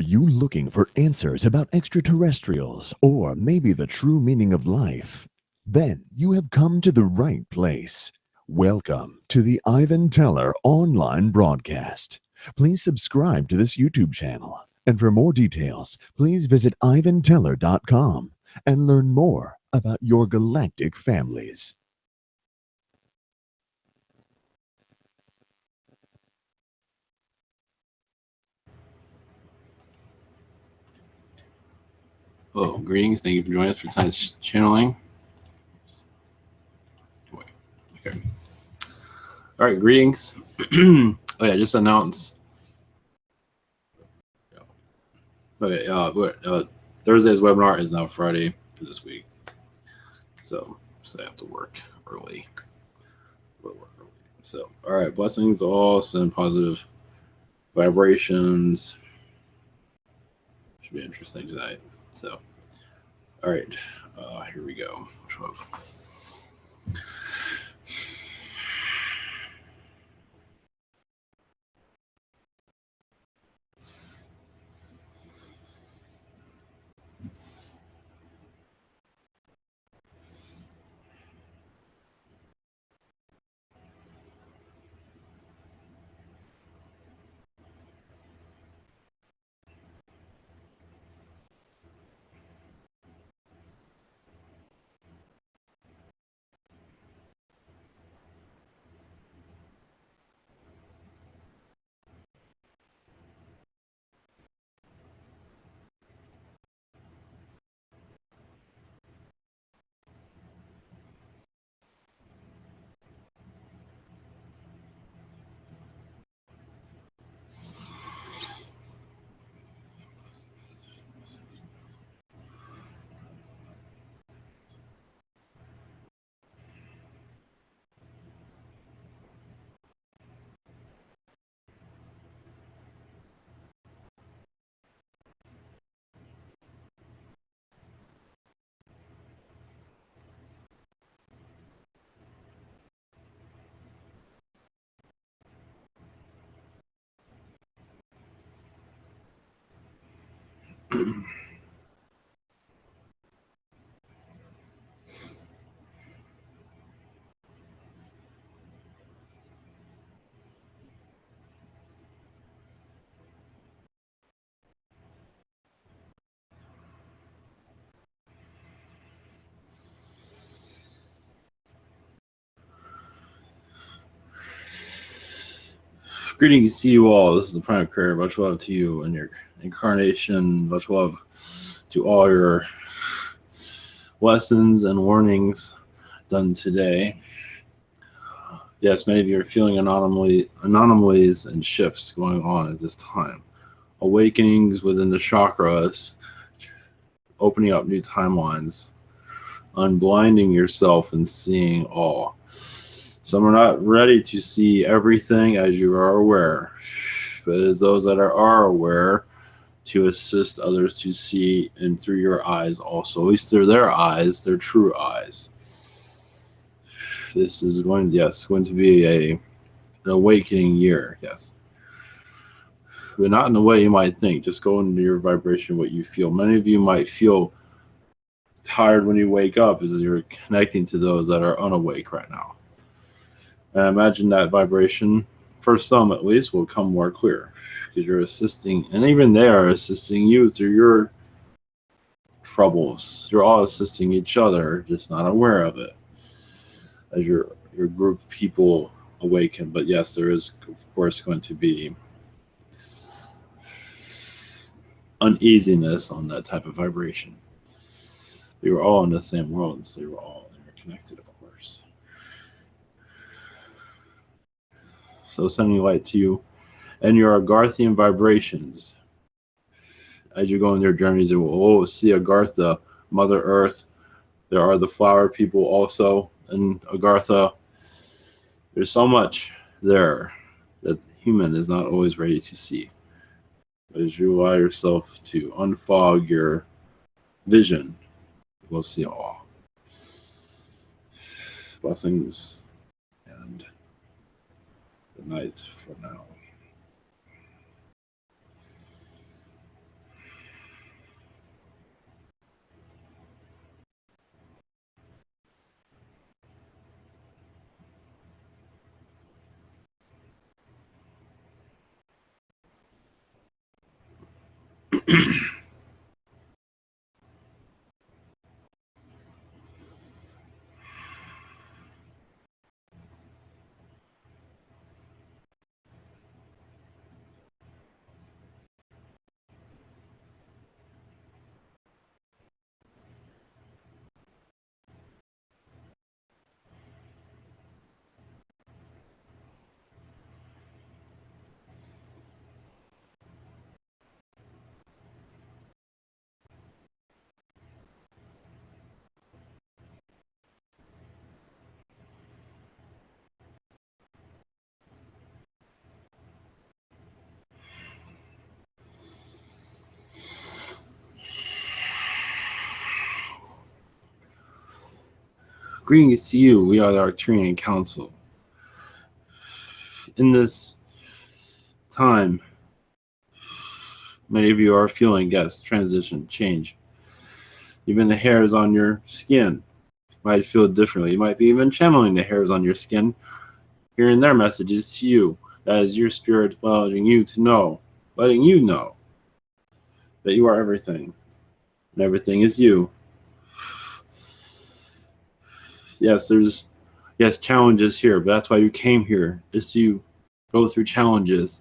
Are you looking for answers about extraterrestrials or maybe the true meaning of life? Then you have come to the right place. Welcome to the Ivan Teller online broadcast. Please subscribe to this YouTube channel. And for more details, please visit ivanteller.com and learn more about your galactic families. Hello, greetings. Thank you for joining us for tonight's channeling. Wait, okay. All right, greetings. Oh yeah, just announced. Okay, Thursday's webinar is now Friday for this week, so I have to work early. So, all right, blessings all, send positive vibrations. Should be interesting tonight. So, all right, here we go. 12. Greetings to you all. This is the Prime Career. Much love to you and your incarnation. Much love to all your lessons and warnings done today. Yes, many of you are feeling anomalies and shifts going on at this time. Awakenings within the chakras, opening up new timelines, unblinding yourself and seeing all. Some are not ready to see everything as you are aware, but as those that are aware, to assist others to see and through your eyes also, at least through their eyes, their true eyes. This is going to be an awakening year, yes. But not in the way you might think. Just go into your vibration, what you feel. Many of you might feel tired when you wake up as you're connecting to those that are unawake right now. And I imagine that vibration, for some at least, will come more clear because you're assisting, and even they are assisting you through your troubles. You're all assisting each other, just not aware of it as your group of people awaken. But yes, there is, of course, going to be uneasiness on that type of vibration. We were all in the same world, so you were all interconnected, of course. So sending light to you and your Agarthian vibrations. As you go on your journeys, you will always see Agartha, Mother Earth. There are the flower people also in Agartha. There's so much there that the human is not always ready to see. As you allow yourself to unfog your vision, you will see all. Blessings and good night for now. Greetings to you. We are the Arcturian Council. In this time, many of you are feeling, yes, transition, change. Even the hairs on your skin might feel differently. You might be even channeling the hairs on your skin, hearing their messages to you. That is your spirit letting you know that you are everything, and everything is you. Yes, there's challenges here, but that's why you came here, is to go through challenges.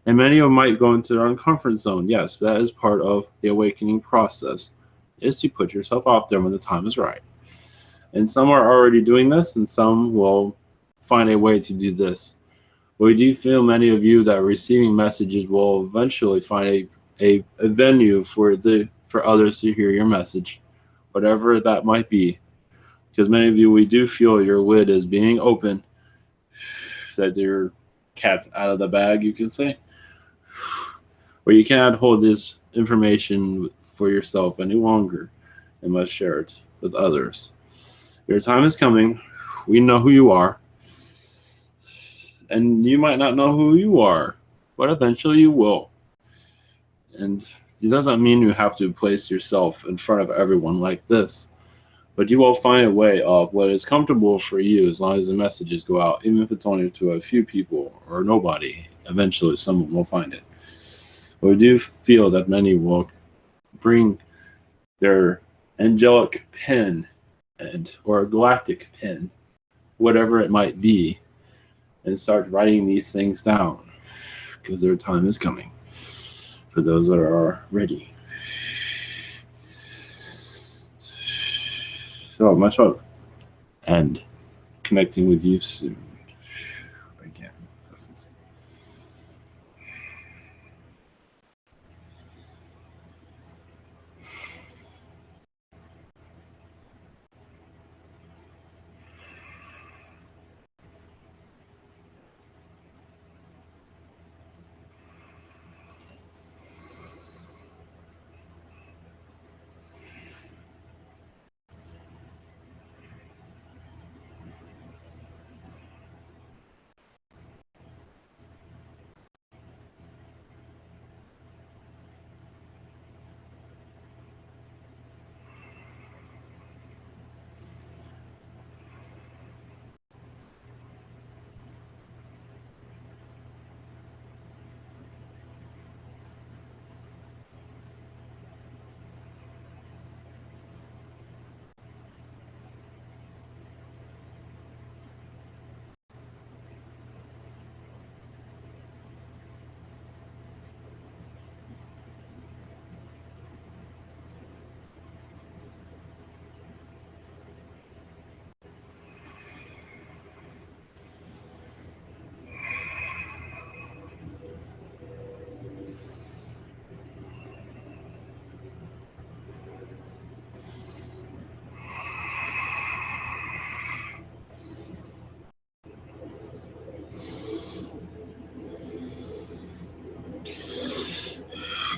And many of them might go into their own comfort zone. Yes, that is part of the awakening process, is to put yourself out there when the time is right. And some are already doing this, and some will find a way to do this. But we do feel many of you that are receiving messages will eventually find a venue for others to hear your message, whatever that might be. Because many of you, we do feel your lid is being open, that your cat's out of the bag, you can say. Where you cannot hold this information for yourself any longer and must share it with others. Your time is coming. We know who you are. And you might not know who you are, but eventually you will. And it doesn't mean you have to place yourself in front of everyone like this. But you will find a way of what is comfortable for you, as long as the messages go out, even if it's only to a few people or nobody. Eventually someone will find it. But we do feel that many will bring their angelic pen or galactic pen, whatever it might be, and start writing these things down, because their time is coming for those that are ready. So much love, and connecting with you soon. Again.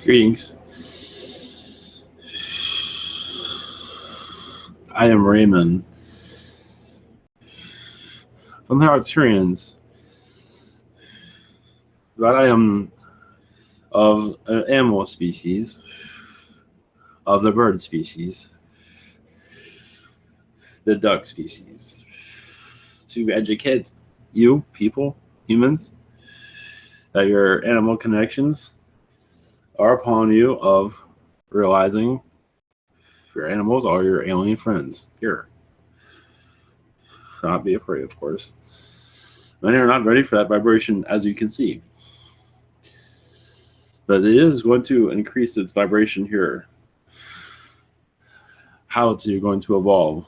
Greetings. I am Raymond from the Arcturians. But I am of an animal species, of the bird species, the duck species, to educate you, people, humans, that your animal connections are upon you of realizing your animals are your alien friends. Here. Do not be afraid, of course. Many are not ready for that vibration, as you can see. But it is going to increase its vibration here. How it's going to evolve.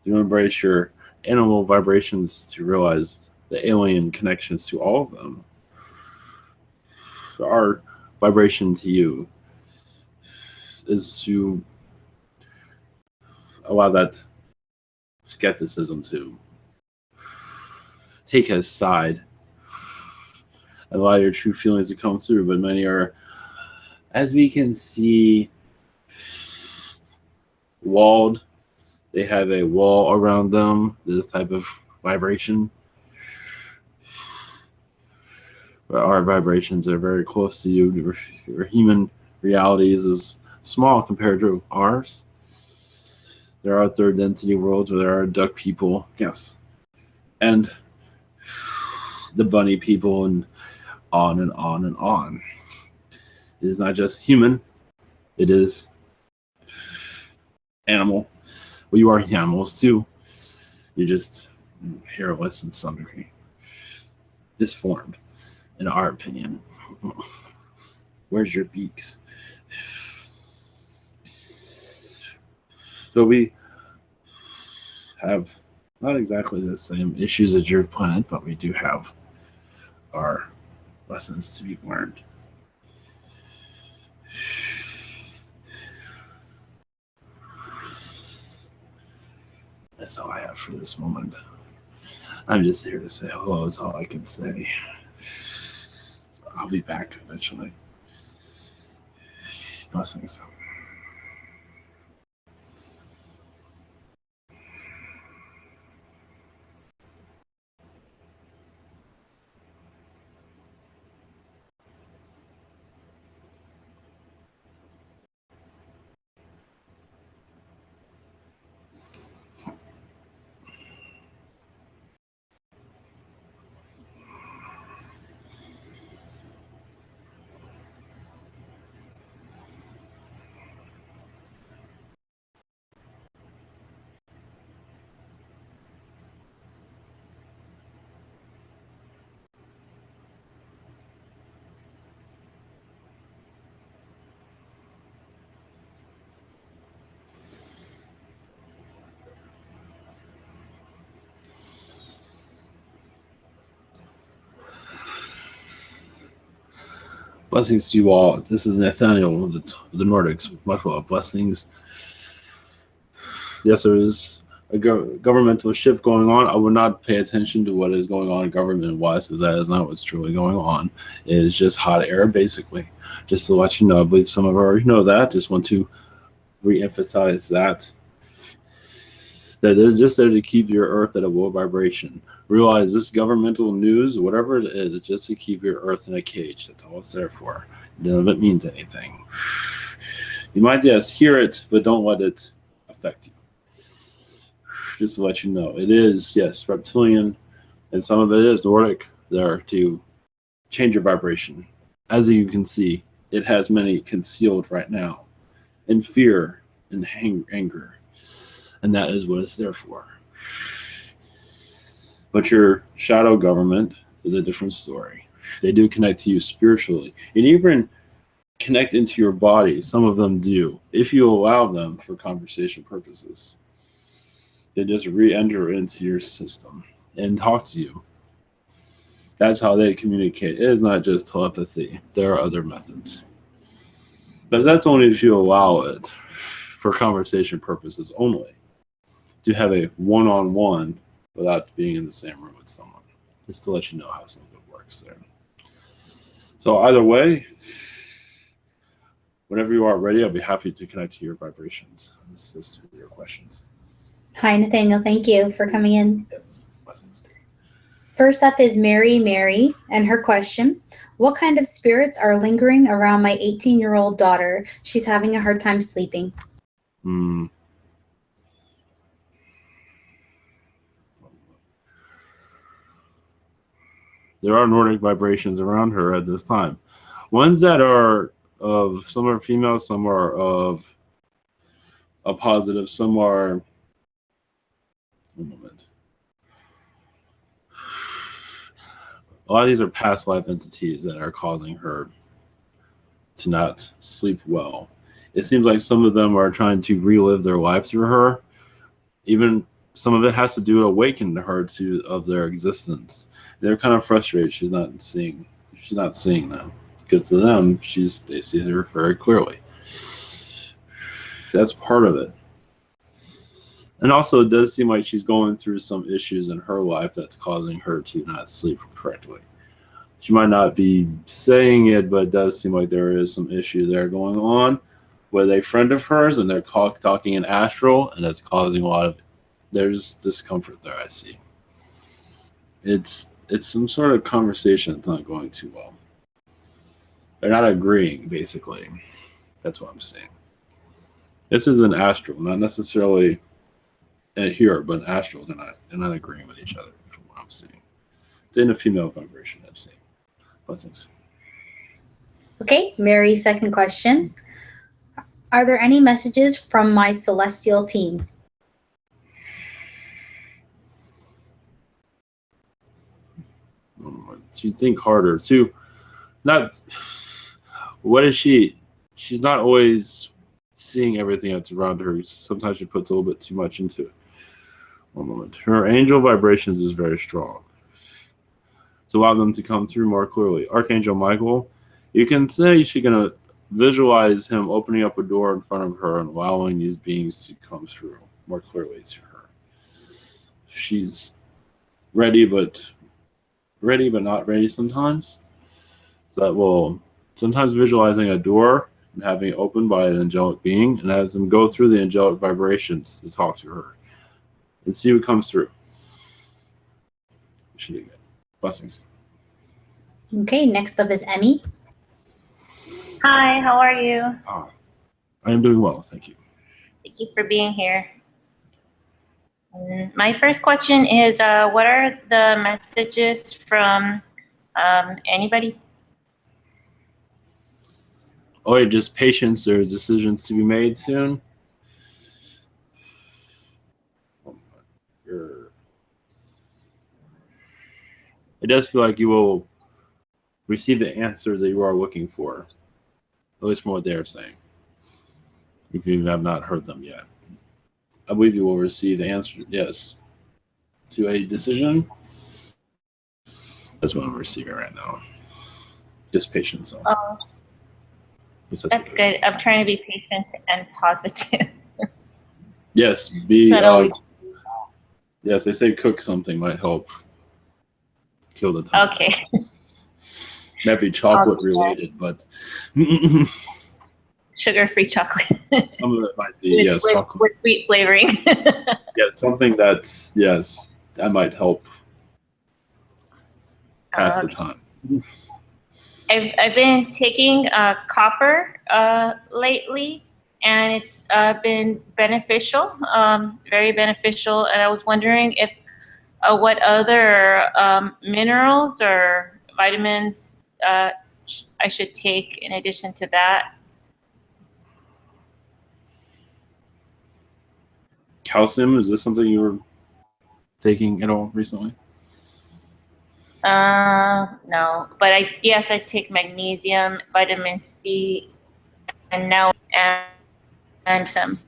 To embrace your animal vibrations to realize the alien connections to all of them. Our vibration to you is to allow that skepticism to take a side and allow your true feelings to come through. But many are, as we can see, walled. They have a wall around them, this type of vibration. But our vibrations are very close to you. Your human realities is small compared to ours. There are third density worlds where there are duck people, yes, and the bunny people, and on and on and on. It is not just human, it is animal. Well, you are animals too. You're just hairless in some degree. Disformed, in our opinion. Where's your beaks? So we have not exactly the same issues as your planet, but we do have our lessons to be learned. That's all I have for this moment. I'm just here to say hello is all I can say. I'll be back eventually. Blessings. Blessings to you all. This is Nathaniel of the Nordics. Much love. Blessings. Yes, there is a governmental shift going on. I would not pay attention to what is going on government-wise, because that is not what's truly going on. It is just hot air, basically. Just to let you know, I believe some of you already know that. Just want to re-emphasize that. That is just there to keep your Earth at a low vibration. Realize this governmental news, whatever it is, just to keep your Earth in a cage. That's all it's there for. None of it means anything. You might, yes, hear it, but don't let it affect you. Just to let you know, it is, yes, reptilian, and some of it is Nordic there to change your vibration. As you can see, it has many concealed right now, in fear and anger. And that is what it's there for. But your shadow government is a different story. They do connect to you spiritually, and even connect into your body. Some of them do, if you allow them for conversation purposes. They just re-enter into your system and talk to you. That's how they communicate. It is not just telepathy. There are other methods. But that's only if you allow it for conversation purposes only. To have a one-on-one without being in the same room with someone. Just to let you know how something works there. So either way, whenever you are ready, I'll be happy to connect to your vibrations and assist with your questions. Hi, Nathaniel. Thank you for coming in. Yes, blessings. First up is Mary, and her question: what kind of spirits are lingering around my 18-year-old daughter? She's having a hard time sleeping. There are Nordic vibrations around her at this time. Ones that are of some are female, some are of a positive, some are. One moment. A lot of these are past life entities that are causing her to not sleep well. It seems like some of them are trying to relive their life through her. Even some of it has to do with awakening her to of their existence. They're kind of frustrated. She's not seeing them because to them, they see her very clearly. That's part of it. And also, it does seem like she's going through some issues in her life that's causing her to not sleep correctly. She might not be saying it, but it does seem like there is some issue there going on with a friend of hers, and they're talking in astral, and that's causing a lot of. There's discomfort there. I see. It's some sort of conversation that's not going too well. They're not agreeing, basically. That's what I'm saying. This is an astral, not necessarily here, but an astral. They're not agreeing with each other, from what I'm seeing. It's in a female vibration. I'm seeing. Blessings. Okay, Mary's second question. Are there any messages from my celestial team? To think harder. To not. What is she? She's not always seeing everything that's around her. Sometimes she puts a little bit too much into it. One moment. Her angel vibrations is very strong. To allow them to come through more clearly. Archangel Michael, you can say she's going to visualize him opening up a door in front of her and allowing these beings to come through more clearly to her. She's ready but not ready sometimes. So that will sometimes visualizing a door and having it opened by an angelic being and has them go through the angelic vibrations to talk to her and see what comes through. She did good. Blessings. Okay, next up is Emmy. Hi, how are you? I am doing well, thank you. Thank you for being here. My first question is, what are the messages from anybody? Oh, yeah, just patience. There's decisions to be made soon. It does feel like you will receive the answers that you are looking for, at least from what they are saying, if you have not heard them yet. I believe you will receive the answer, yes, to a decision. That's what I'm receiving right now. Just patience. Oh, that's good. I'm trying to be patient and positive. Yes, yes, they say cook something might help kill the time. Okay. Might be chocolate related, but sugar-free chocolate. Some of it might be, yes, chocolate. With sweet flavoring. Yes, something that, yes, that might help pass the time. I've been taking copper lately, and it's been beneficial, very beneficial. And I was wondering if what other minerals or vitamins I should take in addition to that. Calcium, is this something you were taking at all recently? No, but I take magnesium, vitamin C, and now and some.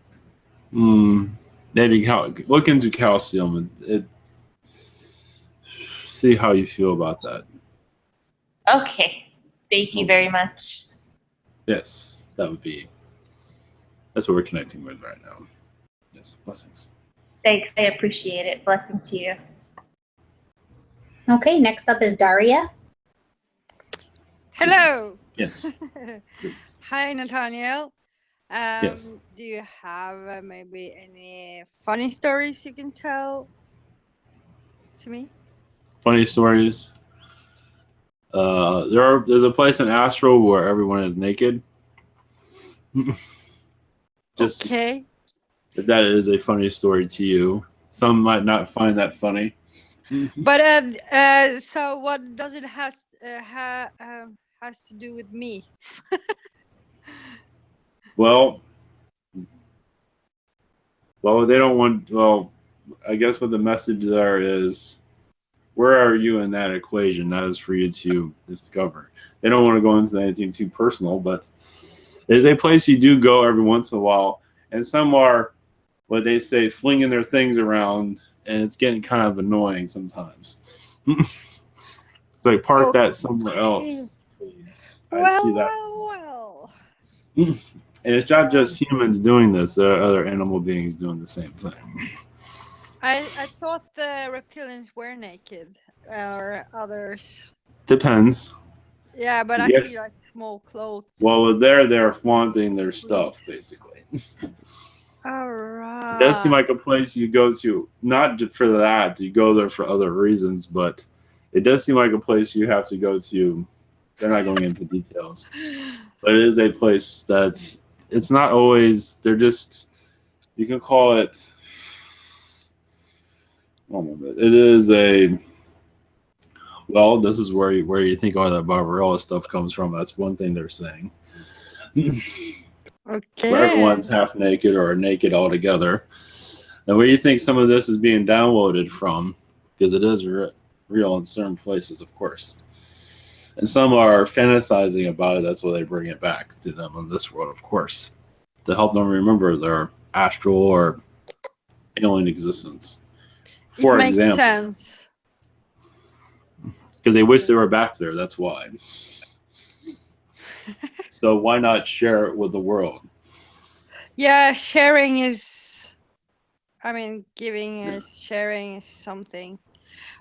Maybe look into calcium and see how you feel about that. Okay, thank you very much. Yes, that's what we're connecting with right now. Yes, blessings. Thanks, I appreciate it. Blessings to you. Okay, next up is Daria. Hello. Yes. Hi, Nathaniel. Yes. Do you have maybe any funny stories you can tell to me? Funny stories. There's a place in Astro where everyone is naked. Just okay. If that is a funny story to you, some might not find that funny. But so what does it has to do with me? Well, they don't want. Well, I guess what the message there is, where are you in that equation? That is for you to discover. They don't want to go into anything too personal, but it is a place you do go every once in a while. And some are, what they say, flinging their things around, and it's getting kind of annoying sometimes. It's like, park that somewhere else, please. I see that. Well. And it's not just humans doing this. There are other animal beings doing the same thing. I thought the reptilians were naked, or others. Depends. Yeah, but Yes. I see like small clothes. Well, they're flaunting their stuff, basically. All right. It does seem like a place you go to, not for that, you go there for other reasons, but it does seem like a place you have to go to. They're not going into details, but it is a place that it's not always, they're just, you can call it, it is a, well, this is where you think all that Barbarella stuff comes from. That's one thing they're saying. Okay. Where everyone's half naked or naked altogether. And where do you think some of this is being downloaded from? Because it is real in certain places, of course. And some are fantasizing about it. That's why they bring it back to them in this world, of course, to help them remember their astral or alien existence. For it makes example, sense. because they wish they were back there. That's why. So why not share it with the world? Yeah, sharing is. I mean, giving is sharing is something,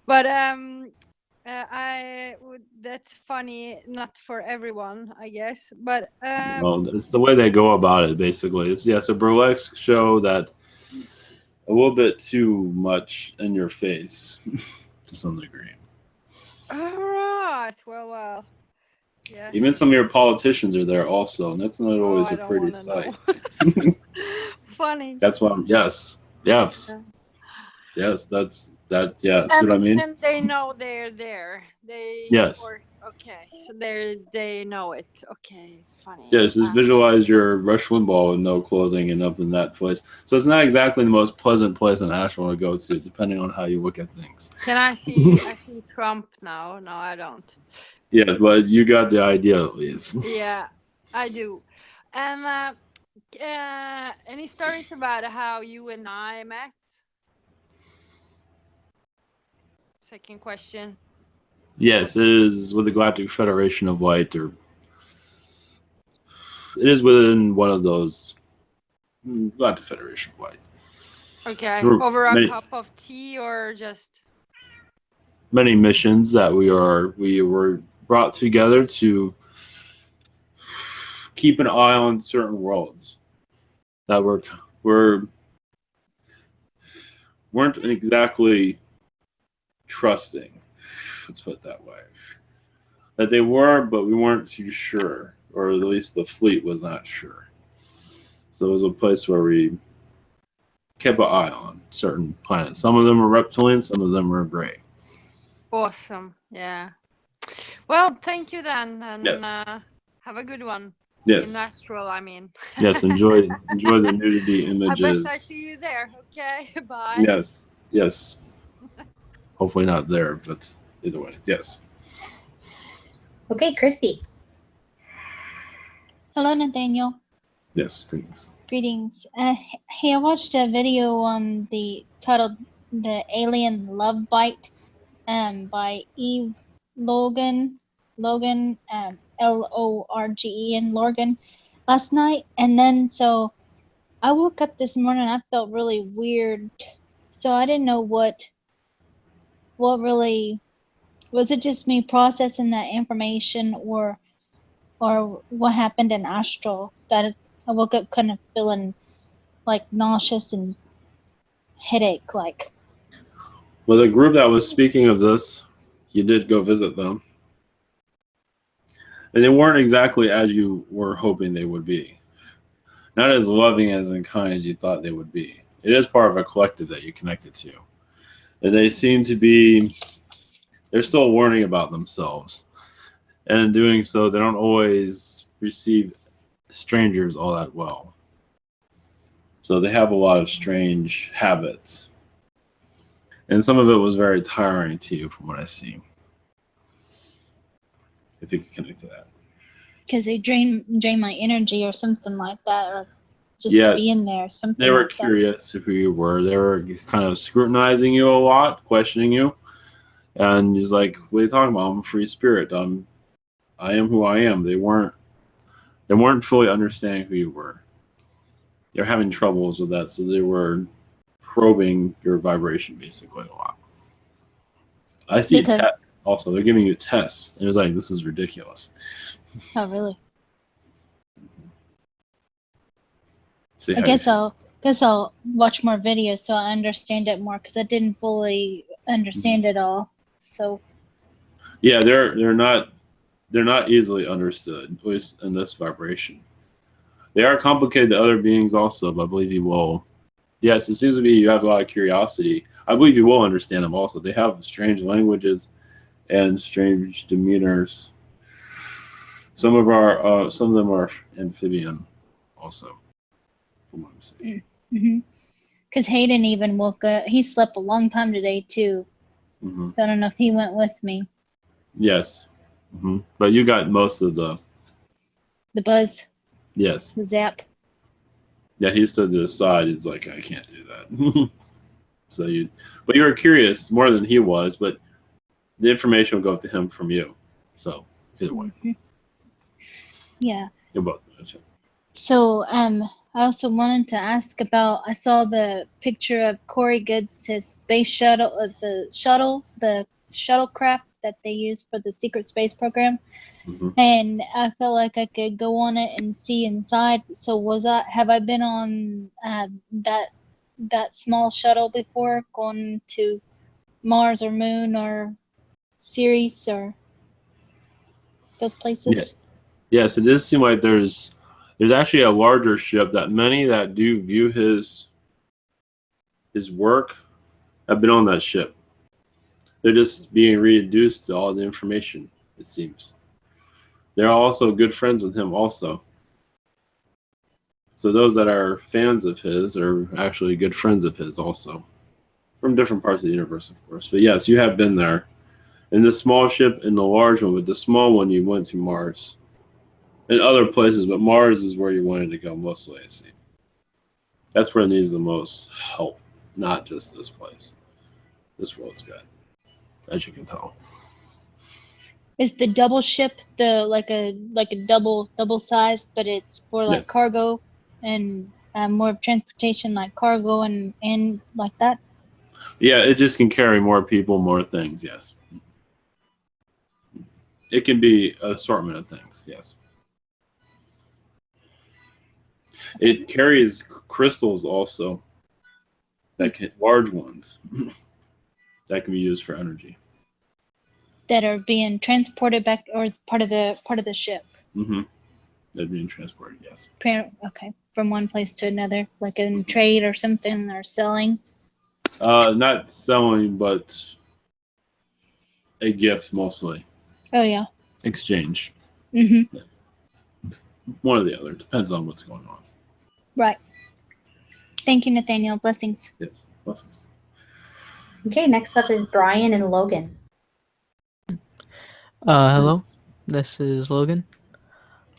but I would. That's funny, not for everyone, I guess. But Well, it's the way they go about it, basically. It's a burlesque show that a little bit too much in your face to some degree. all right. Well. Yeah. Even some of your politicians are there also, and that's not always I a don't pretty wanna sight. know. Funny. That's why, yes, Yeah. that's that. Yeah, see what I mean? And they know they're there. Yes. Okay, so they know it. Okay, funny. Yes, just visualize your Rush Limbaugh with no clothing and up in that place. So it's not exactly the most pleasant place in Asheville to go to, depending on how you look at things. Can I see? I see Trump now. No, I don't. Yeah, but you got the idea at least. Yeah, I do. And any stories about how you and I met? Second question. Yes, it is with the Galactic Federation of Light, or it is within one of those Galactic Federation of Light. Okay, There were over a many- cup of tea or just? Many missions that we were brought together to keep an eye on certain worlds that weren't exactly trusting. Let's put it that way. That they were, but we weren't too sure, or at least the fleet was not sure. So it was a place where we kept an eye on certain planets. Some of them were reptilian, some of them were gray. Awesome. Yeah. Well, thank you then, and Yes. have a good one. Yes. In Astral, I mean. Yes, enjoy the nudity I images. bet I see you there. Okay, bye. Yes. Hopefully not there, but either way, yes. Okay, Christy. Hello, Nathaniel. Yes, greetings. Greetings. Hey, I watched a video on titled "The Alien Love Bite" by Eve Logan, Lorgen, Lorgen, last night, and then so I woke up this morning and I felt really weird. So I didn't know what really was it just me processing that information or what happened in Astral that I woke up kind of feeling like nauseous and headache like. Well, the group that was speaking of this, you did go visit them. And they weren't exactly as you were hoping they would be. Not as loving as and kind as you thought they would be. It is part of a collective that you connected to. And they seem to be, they're still learning about themselves. And in doing so, they don't always receive strangers all that well. So they have a lot of strange habits. And some of it was very tiring to you from what I see. If you can connect to that. Because they drain my energy or something like that, or just Yeah, being there, something they were like curious of who you were. They were kind of scrutinizing you a lot, questioning you. And he's like, what are you talking about? I'm a free spirit. I am who I am. They weren't fully understanding who you were. They're having troubles with that, so they were probing your vibration basically a lot. I see Because- tests also. They're giving you tests. And it was like, this is ridiculous. that. Oh, really? See I how guess you feel. I'll watch more videos so I understand it more, because I didn't fully understand it all. So Yeah, they're not easily understood, at least in this vibration. They are complicated to other beings also, but I believe you will. Yes, it seems to be you have a lot of curiosity. I believe you will understand them also. They have strange languages and strange demeanors. Some of them are amphibian also, from what I'm seeing. because Hayden even woke up. He slept a long time today too. Mm-hmm. So I don't know if he went with me. Yes. Mm-hmm. But you got most of the... The buzz, Yes. the zap. Yeah, he stood to the side. He's like, I can't do that. But you were curious more than he was, but the information will go to him from you. So either way. Mm-hmm. Yeah. You're both. So I also wanted to ask about, I saw the picture of Corey Goods, his space shuttle, the shuttlecraft that they use for the secret space program. Mm-hmm. And I felt like I could go on it and see inside. So have I been on that small shuttle before, going to Mars or Moon or Ceres or those places? Yes, it does seem like there's actually a larger ship that many that do view his work have been on that ship. They're just being reintroduced to all the information, it seems. They're also good friends with him also. So those that are fans of his are actually good friends of his also. From different parts of the universe, of course. But yes, you have been there. In the small ship and the large one, but the small one you went to Mars. And other places, but Mars is where you wanted to go mostly, I see. That's where it needs the most help, not just this place. This world's good, as you can tell. Is the double ship like a double size, but it's for like Yes. cargo and more of transportation, like cargo and like that? Yeah, it just can carry more people, more things, yes. It can be an assortment of things, yes. It carries crystals also, large ones, that can be used for energy. That are being transported back, or part of the ship. Mm-hmm. They're being transported, yes. Okay, from one place to another, like in trade or something, or selling. Not selling, but a gift mostly. Oh yeah. Exchange. Mm-hmm. Yeah. One or the other. Depends on what's going on. Right. Thank you, Nathaniel. Blessings. Yes. Blessings. Okay, next up is Brian and Logan. Hello, this is Logan.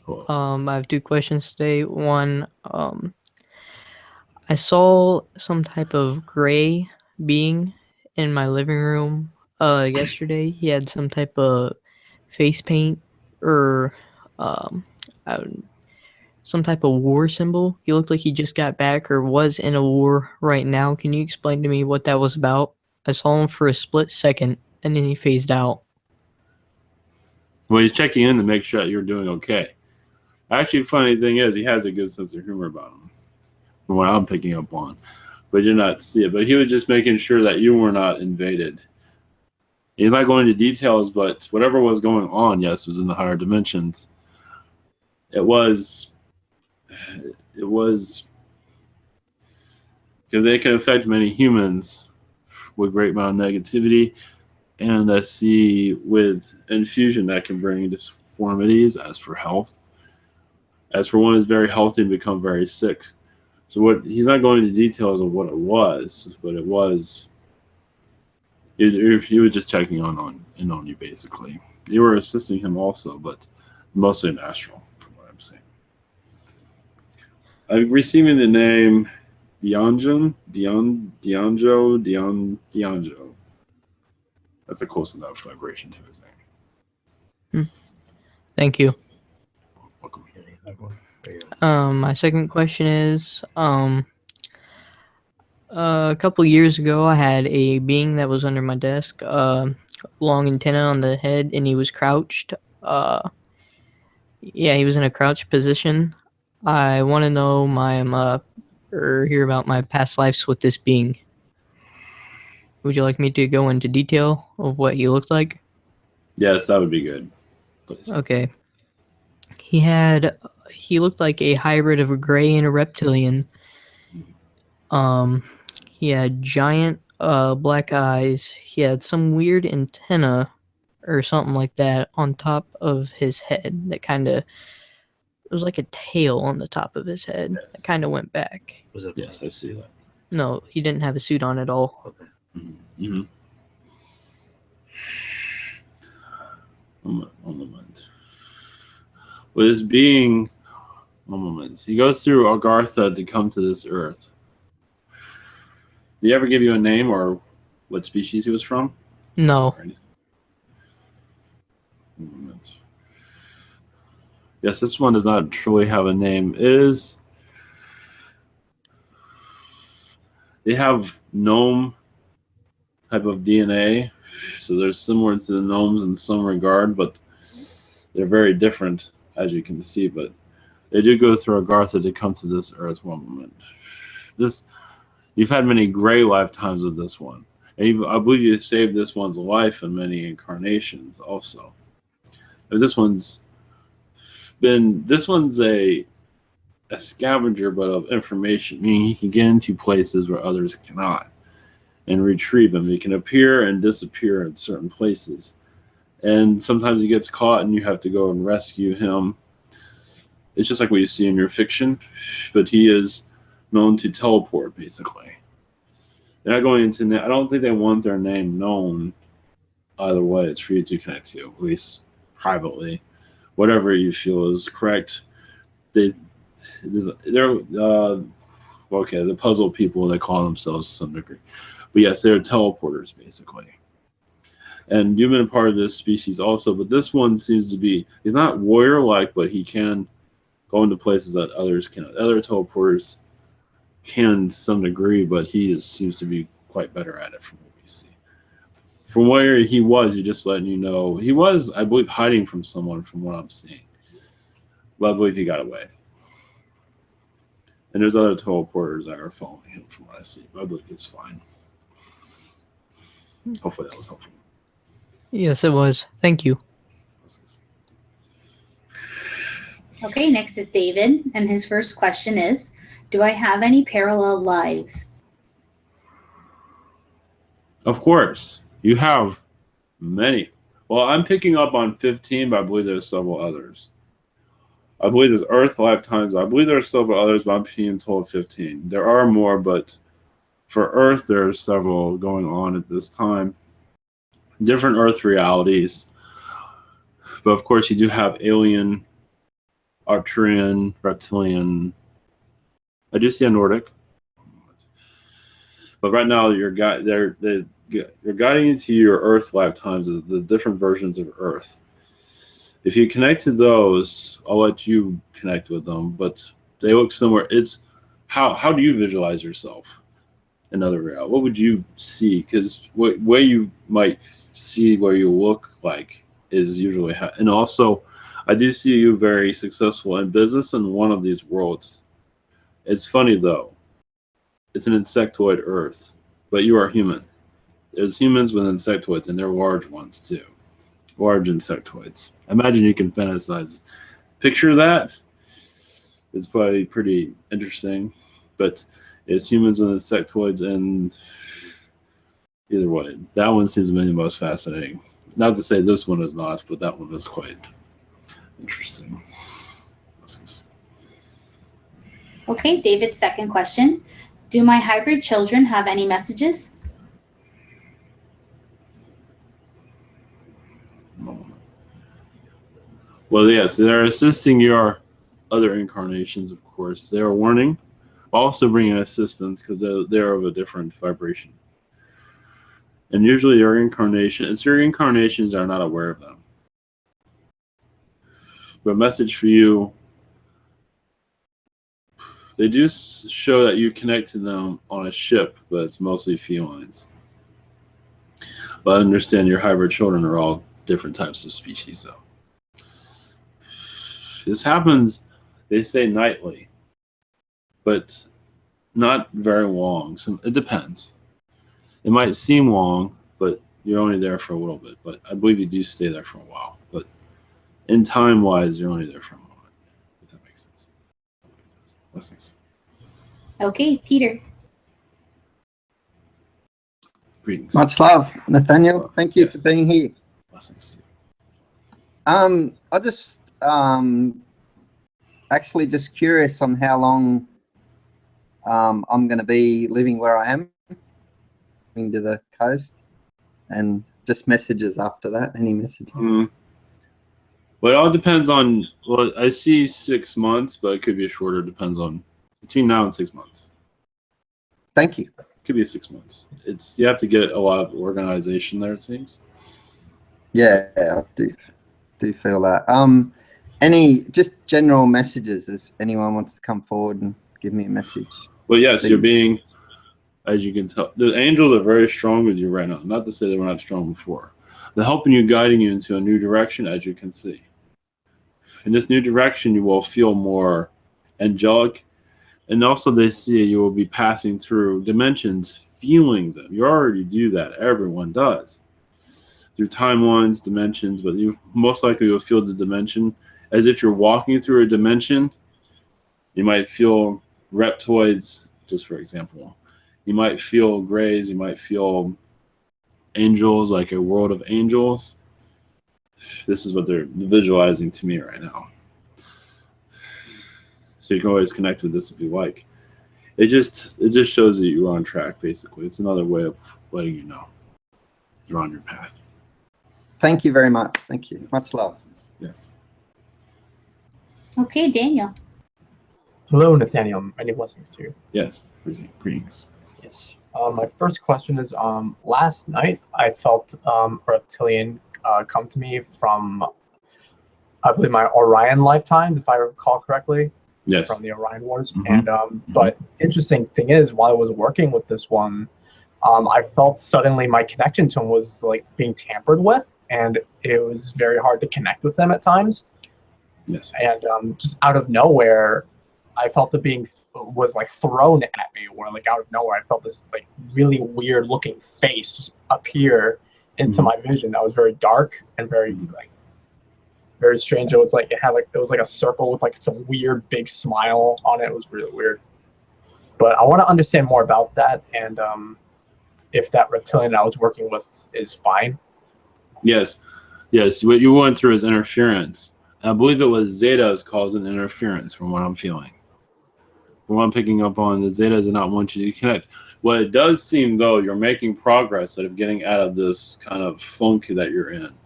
Cool. I have two questions today. One, I saw some type of gray being in my living room yesterday. He had some type of face paint or some type of war symbol. He looked like he just got back or was in a war right now. Can you explain to me what that was about? I saw him for a split second and then he phased out. Well, he's checking in to make sure that you're doing okay. Actually, funny thing is, he has a good sense of humor about him, from what I'm picking up on. But you're not see it. But he was just making sure that you were not invaded. He's not going into details, but whatever was going on, yes, was in the higher dimensions. It was because they can affect many humans with great amount of negativity, and I see with infusion that can bring disformities as for health. As for one who's very healthy and become very sick. So what he's not going into details of what it was, but it was. He was just checking on you basically. You were assisting him also, but mostly in astral, from what I'm saying. I'm receiving the name Dianjo. That's a close enough vibration to his name. Thank you. Welcome. My second question is, a couple years ago, I had a being that was under my desk, long antenna on the head, and he was crouched. Yeah, he was in a crouched position. I want to know or hear about my past lives with this being. Would you like me to go into detail of what he looked like? Yes, that would be good. Please. Okay. He looked like a hybrid of a gray and a reptilian. He had giant black eyes. He had some weird antenna or something like that on top of his head that it was like a tail on the top of his head that kind of went back. Was it? Yes, I see that. No, he didn't have a suit on at all. Okay. Mm-hmm. One moment. With this being, one moment. He goes through Agartha to come to this earth. Did he ever give you a name or what species he was from? No. Or anything? One moment. Yes, this one does not truly have a name. They have gnome type of DNA, so they're similar to the gnomes in some regard, but they're very different, as you can see. But they do go through Agartha to come to this earth. One moment. You've had many gray lifetimes with this one, and I believe you saved this one's life in many incarnations also. This one's a scavenger, but of information, meaning he can get into places where others cannot and retrieve them. He can appear and disappear in certain places, and sometimes he gets caught and you have to go and rescue him. It's just like what you see in your fiction, but he is known to teleport, basically. They're not going into I don't think they want their name known either way. It's for you to connect to, at least privately. Whatever you feel is correct. They're okay, the puzzle people, they call themselves to some degree. But yes, they're teleporters, basically. And you've been a part of this species also, but this one seems to be, he's not warrior-like, but he can go into places that others cannot. Other teleporters can to some degree, but he seems to be quite better at it from what we see. From where he was, you're just letting you know, he was, I believe, hiding from someone from what I'm seeing. But I believe he got away. And there's other teleporters that are following him from what I see, but I believe he's fine. Hopefully that was helpful. Yes, it was. Thank you. Okay, next is David, and his first question is, do I have any parallel lives? Of course. You have many. Well, I'm picking up on 15, but I believe there's several others. I believe there's Earth lifetimes. I believe there are several others, but I'm being told 15. There are more, but for Earth, there are several going on at this time. Different Earth realities. But of course, you do have alien, Arcturian, reptilian. I do see a Nordic. But right now, you're guiding into your Earth lifetimes, the different versions of Earth. If you connect to those, I'll let you connect with them, but they look similar. It's how do you visualize yourself in other reality? What would you see? Because way you might see where you look like is usually how. And also, I do see you very successful in business in one of these worlds. It's funny though. It's an insectoid Earth, but you are human. There's humans with insectoids, and they're large ones too. Large insectoids. Imagine you can fantasize. Picture that. It's probably pretty interesting, but it's humans with insectoids, and either way, that one seems to be the most fascinating. Not to say this one is not, but that one is quite interesting. Okay, David's second question. Do my hybrid children have any messages? Well, yes, they're assisting your other incarnations, of course. They are warning, also bringing assistance because they're of a different vibration. And usually your incarnations are not aware of them. But a message for you, they do show that you connect to them on a ship, but it's mostly felines. But I understand your hybrid children are all different types of species, though. This happens, they say, nightly, but not very long. So it depends. It might seem long, but you're only there for a little bit. But I believe you do stay there for a while. But in time-wise, you're only there for a moment, if that makes sense. Blessings. Okay, Peter. Greetings. Much love, Nathaniel. Thank you for being here. Blessings. I just actually just curious on how long I'm going to be living where I am, to the coast, and just messages after that. Any messages? Well, it all depends on. Well, I see 6 months, but it could be shorter. Depends on between now and 6 months. Thank you. Could be 6 months. You have to get a lot of organization there, it seems. Yeah, I do feel that. Any just general messages? If anyone wants to come forward and give me a message. Well, yes, please. you're being, as you can tell, the angels are very strong with you right now. Not to say they were not strong before. They're helping you, guiding you into a new direction, as you can see. In this new direction, you will feel more angelic. And also they see you will be passing through dimensions, feeling them. You already do that. Everyone does. Through timelines, dimensions, but you most likely will feel the dimension as if you're walking through a dimension. You might feel reptoids, just for example. You might feel grays. You might feel angels, like a world of angels. This is what they're visualizing to me right now. So you can always connect with this if you like. It just shows that you're on track, basically. It's another way of letting you know you're on your path. Thank you very much. Thank you. Much love. Yes. Okay, Daniel. Hello, Nathaniel. Many blessings to you. Yes. Greetings. Yes. My first question is, last night I felt a reptilian come to me from, I believe, my Orion lifetimes, if I recall correctly. Yes. From the Orion Wars. And but interesting thing is, while I was working with this one, I felt suddenly my connection to him was like being tampered with, and it was very hard to connect with them at times. Yes. And just out of nowhere, I felt the being was like thrown at me, or like out of nowhere, I felt this like really weird looking face just appear into my vision. That was very dark and very like very strange. It was like it was like a circle with like some weird big smile on it. It was really weird. But I want to understand more about that, and if that reptilian I was working with is fine. Yes. What you went through is interference. I believe it was Zetas causing interference, from what I'm feeling. From what I'm picking up on, the Zetas do not want you to connect. What it does seem, though, you're making progress of getting out of this kind of funk that you're in.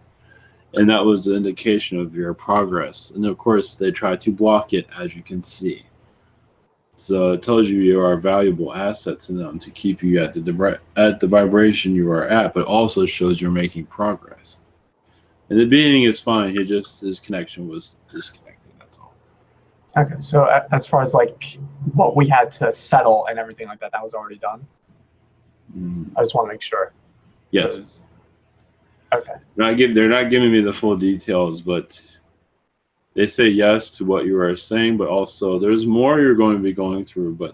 And that was the indication of your progress. And of course, they try to block it, as you can see. So it tells you are valuable assets in them to keep you at the vibration you are at, but also shows you're making progress. And the being is fine. His connection was disconnected. That's all. Okay, so as far as like what we had to settle and everything like that, that was already done. I just want to make sure. Yes. Okay. They're not giving me the full details, but they say yes to what you are saying, but also there's more you're going to be going through. But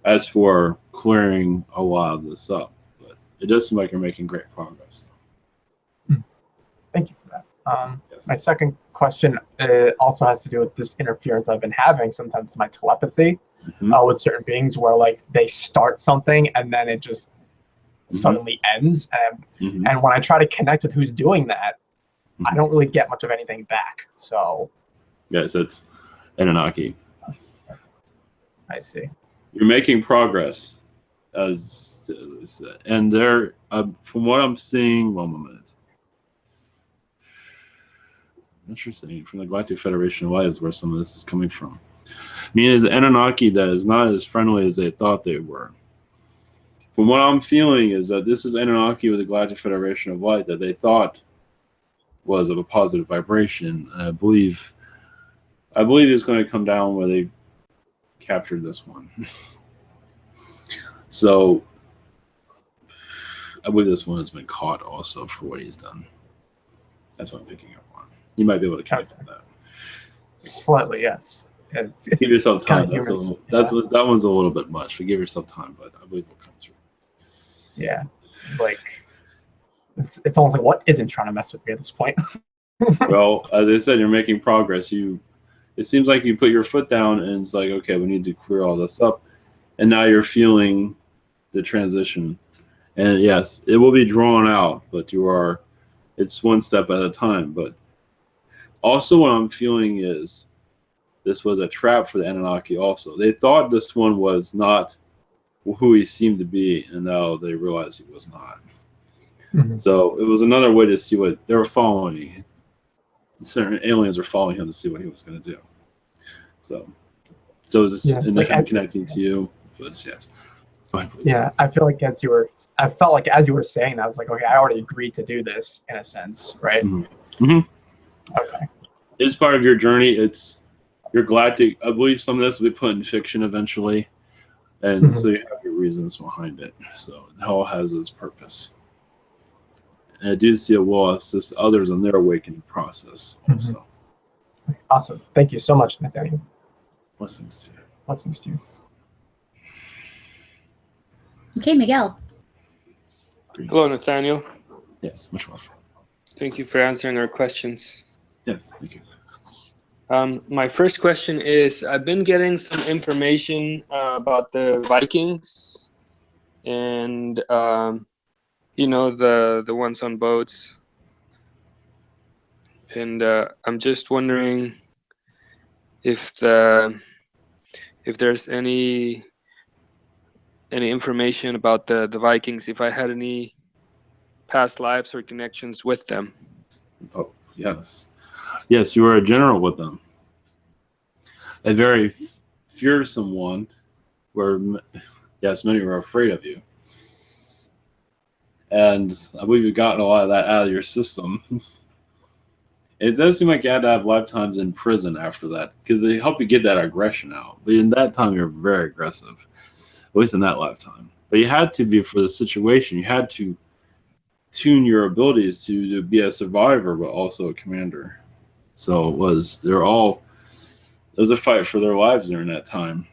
as for clearing a lot of this up, but it does seem like you're making great progress. Thank you for that. Yes. My second question also has to do with this interference I've been having sometimes my telepathy with certain beings, where like they start something and then it just suddenly ends. And when I try to connect with who's doing that, I don't really get much of anything back. So yes, it's Anunnaki. I see. You're making progress, and there, from what I'm seeing, one moment. Interesting. From the Galactic Federation of Light is where some of this is coming from. Meaning, it's Anunnaki that is not as friendly as they thought they were. From what I'm feeling is that this is Anunnaki with the Galactic Federation of Light that they thought was of a positive vibration. And I believe it's going to come down where they've captured this one. So I believe this one has been caught also for what he's done. That's what I'm picking up on. You might be able to connect with that. Slightly, yes. Give yourself time. Kind of That one's a little bit much, but give yourself time. But I believe it'll come through. Yeah, it's like it's almost like what isn't trying to mess with me at this point. Well, as I said, you're making progress. It seems like you put your foot down, and it's like, okay, we need to clear all this up, and now you're feeling the transition. And yes, it will be drawn out, but it's one step at a time. But also what I'm feeling is this was a trap for the Anunnaki also. They thought this one was not who he seemed to be, and now they realize he was not. Mm-hmm. So it was another way to see what they were following. Certain aliens were following him to see what he was going to do. So is this and like connecting to you? But yes. Go ahead, please. Yeah, I felt like as you were saying that, I was like, okay, I already agreed to do this in a sense, right? Mm-hmm. Mm-hmm. Okay. It's part of your journey. You're galactic. I believe some of this will be put in fiction eventually, and so you have your reasons behind it. So it all has its purpose. And I do see it will assist others in their awakening process also. Awesome. Thank you so much, Nathaniel. Blessings to you. Blessings to you. Okay, Miguel. Hello, Nathaniel. Yes, much love. Thank you for answering our questions. Yes, thank you. My first question is, I've been getting some information about the Vikings and, the ones on boats. And I'm just wondering if there's any information about the Vikings, if I had any past lives or connections with them. Oh, yes. Yes, you were a general with them. A very fearsome one, where, yes, many were afraid of you. And I believe you've gotten a lot of that out of your system. It does seem like you had to have lifetimes in prison after that, because they help you get that aggression out. But in that time, you're very aggressive, at least in that lifetime. But you had to be for the situation. You had to tune your abilities to be a survivor, but also a commander. So it was a fight for their lives during that time.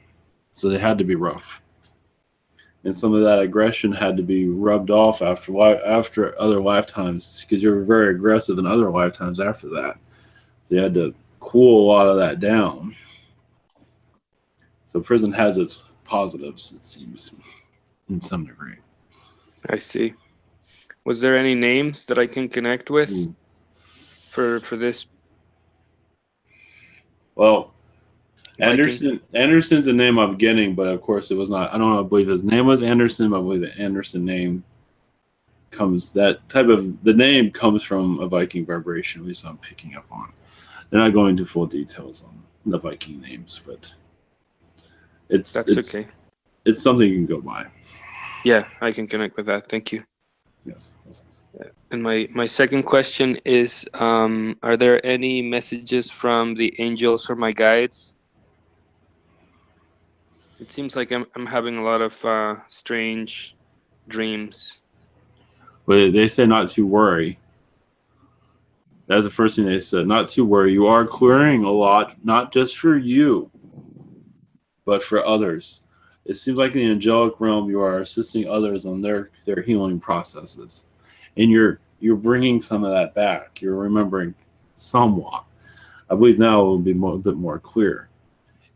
So they had to be rough. And some of that aggression had to be rubbed off after other lifetimes, because you were very aggressive in other lifetimes after that. So you had to cool a lot of that down. So prison has its positives, it seems, in some degree. I see. Was there any names that I can connect with for this? Well, Anderson's a name I'm getting, but of course it was not. I don't believe his name was Anderson, but I believe the Anderson name the name comes from a Viking vibration, at least I'm picking up on. They're not going into full details on the Viking names, but it's okay. It's something you can go by. Yeah, I can connect with that. Thank you. Yes. And my second question is, are there any messages from the angels or my guides? It seems like I'm having a lot of strange dreams. But they say not to worry. That's the first thing they said. Not to worry. You are clearing a lot, not just for you, but for others. It seems like in the angelic realm, you are assisting others on their healing processes, and you're bringing some of that back. You're remembering somewhat. I believe now it will be a bit more clear.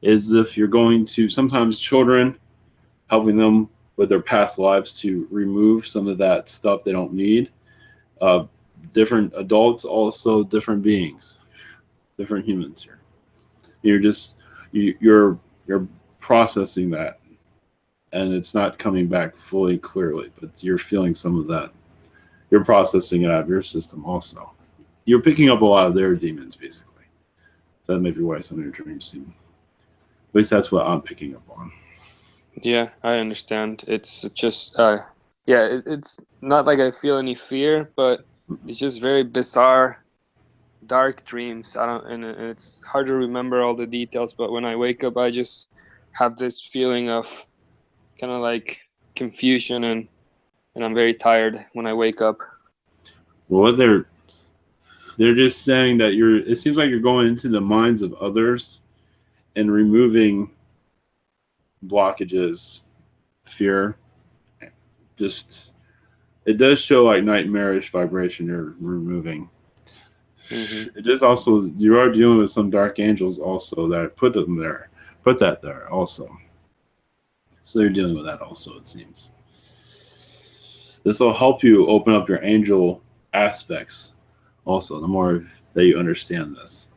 Is if you're going to, sometimes children, helping them with their past lives to remove some of that stuff they don't need. Different adults, also different beings, different humans here. You're processing that, and it's not coming back fully clearly, but you're feeling some of that. You're processing it out of your system also. You're picking up a lot of their demons, basically. So that may be why some of your dreams seem. At least that's what I'm picking up on. Yeah, I understand. It's just, it's not like I feel any fear, but it's just very bizarre, dark dreams. And it's hard to remember all the details, but when I wake up, I just have this feeling of kind of like confusion, and I'm very tired when I wake up. Well, they're just saying that it seems like you're going into the minds of others and removing blockages, fear. It does show like nightmarish vibration you're removing. Mm-hmm. It is also, you are dealing with some dark angels also that put that there also. So you're dealing with that also, it seems. This will help you open up your angel aspects also, the more that you understand this.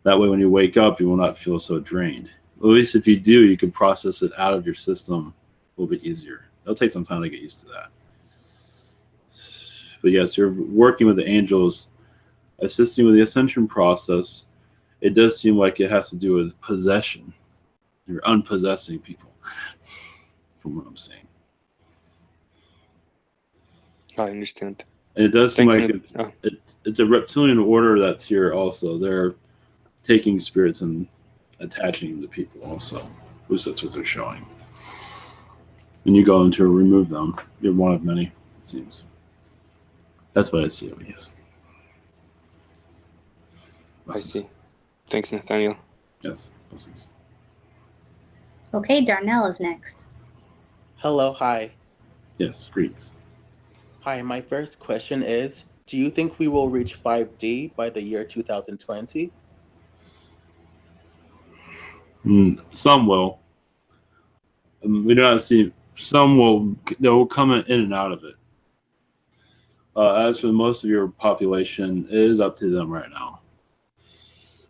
That way when you wake up, you will not feel so drained. At least if you do, you can process it out of your system a little bit easier. It'll take some time to get used to that. But yes, you're working with the angels, assisting with the ascension process. It does seem like it has to do with possession. You're unpossessing people, from what I'm saying. I understand. And it does seem like it's a reptilian order that's here also. They're taking spirits and attaching them to people also. At least that's what they're showing. When you go in to remove them, you're one of many, it seems. That's what I see, I guess. I see. Thanks, Nathaniel. Yes, blessings. Okay, Darnell is next. Hello, hi. Yes, greetings. Hi, my first question is, do you think we will reach 5D by the year 2020? Some will. We do not see. Some will. They will come in and out of it. As for most of your population, it is up to them right now.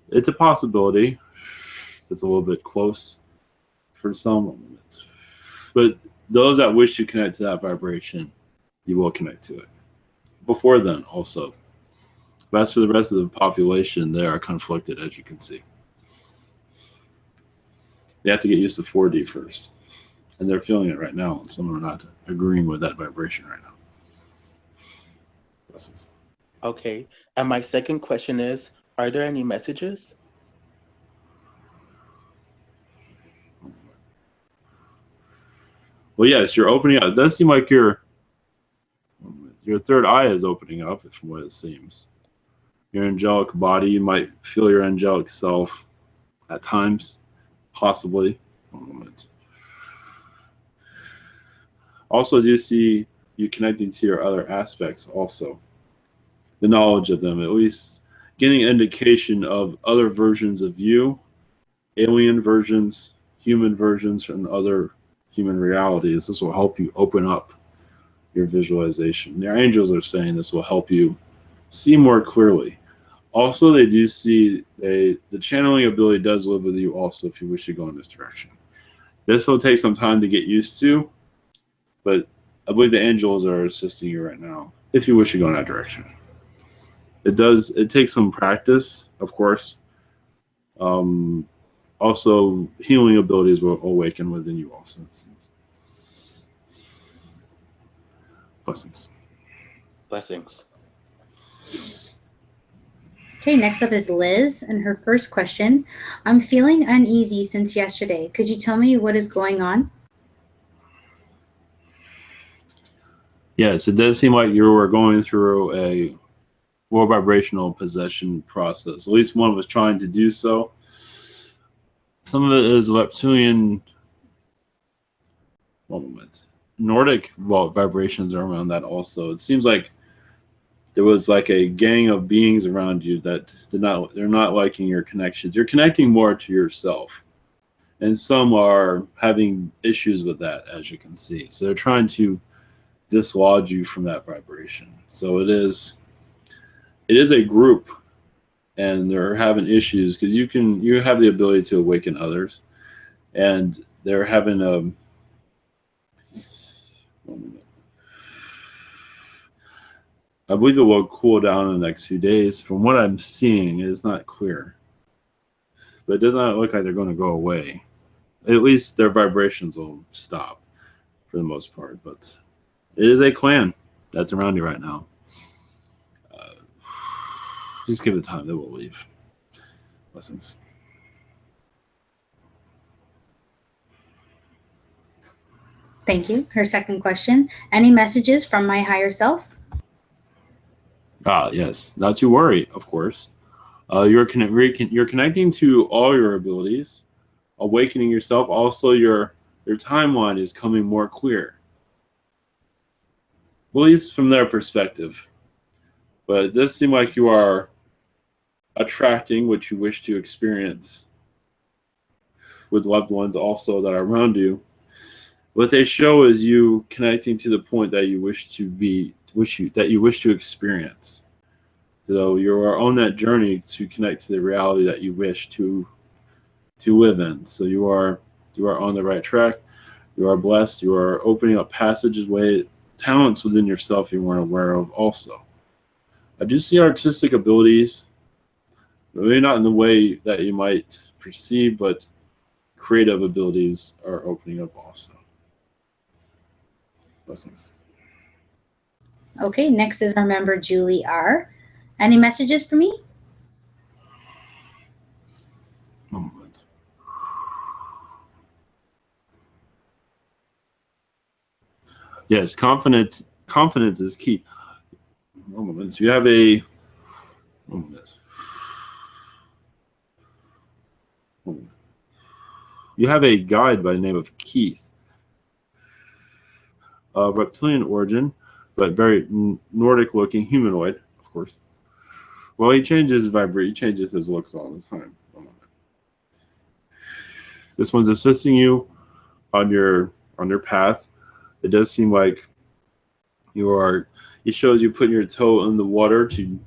It's a possibility. It's a little bit close for some, but those that wish to connect to that vibration, you will connect to it. Before then, also. But as for the rest of the population, they are conflicted, as you can see. They have to get used to 4D first. And they're feeling it right now, and some are not agreeing with that vibration right now. Blessings. Okay. And my second question is, are there any messages? Well, yes, you're opening up. It does seem like your third eye is opening up, from what it seems. Your angelic body, you might feel your angelic self at times, possibly. One moment. Also, do you see you connecting to your other aspects also? The knowledge of them, at least getting an indication of other versions of you, alien versions, human versions from other human realities. This will help you open up your visualization. Your angels are saying this will help you see more clearly. Also, they do see the channeling ability does live with you also if you wish to go in this direction. This will take some time to get used to, but I believe the angels are assisting you right now if you wish to go in that direction. It takes some practice, of course. Also, healing abilities will awaken within you also, it seems. Blessings. Blessings. Okay, next up is Liz, and her first question. I'm feeling uneasy since yesterday. Could you tell me what is going on? Yes, it does seem like you were going through a low vibrational possession process. At least one was trying to do so. Some of it is reptilian, one moment, Nordic vibrations are around that also. It seems like there was like a gang of beings around you that they're not liking your connections. You're connecting more to yourself. And some are having issues with that, as you can see. So they're trying to dislodge you from that vibration. So it is a group, and they're having issues because you have the ability to awaken others. and they're having I believe it will cool down in the next few days. From what I'm seeing, it is not clear, but it does not look like they're going to go away. At least their vibrations will stop for the most part. But it is a clan that's around you right now. Just give it time; they will leave. Blessings. Thank you. Her second question: any messages from my higher self? Yes. Not to worry, of course. You're connecting to all your abilities, awakening yourself. Also, your timeline is coming more clear, at least from their perspective. But it does seem like you are attracting what you wish to experience with loved ones also that are around you. What they show is you connecting to the point that you wish to be, that you wish to experience. So you are on that journey to connect to the reality that you wish to live in. So you are on the right track. You are blessed. You are opening up passageways, talents within yourself you weren't aware of also. I do see artistic abilities, maybe not in the way that you might perceive, but creative abilities are opening up also. Blessings. Okay, next is our member Julie R. Any messages for me? One moment. Yes, confidence is key. One moment. So you have a one moment. One moment. You have a guide by the name of Keith, of reptilian origin, but very Nordic-looking humanoid, of course. Well, he changes his looks all the time. One moment. This one's assisting you on your path. It does seem like it shows you putting your toe in the water to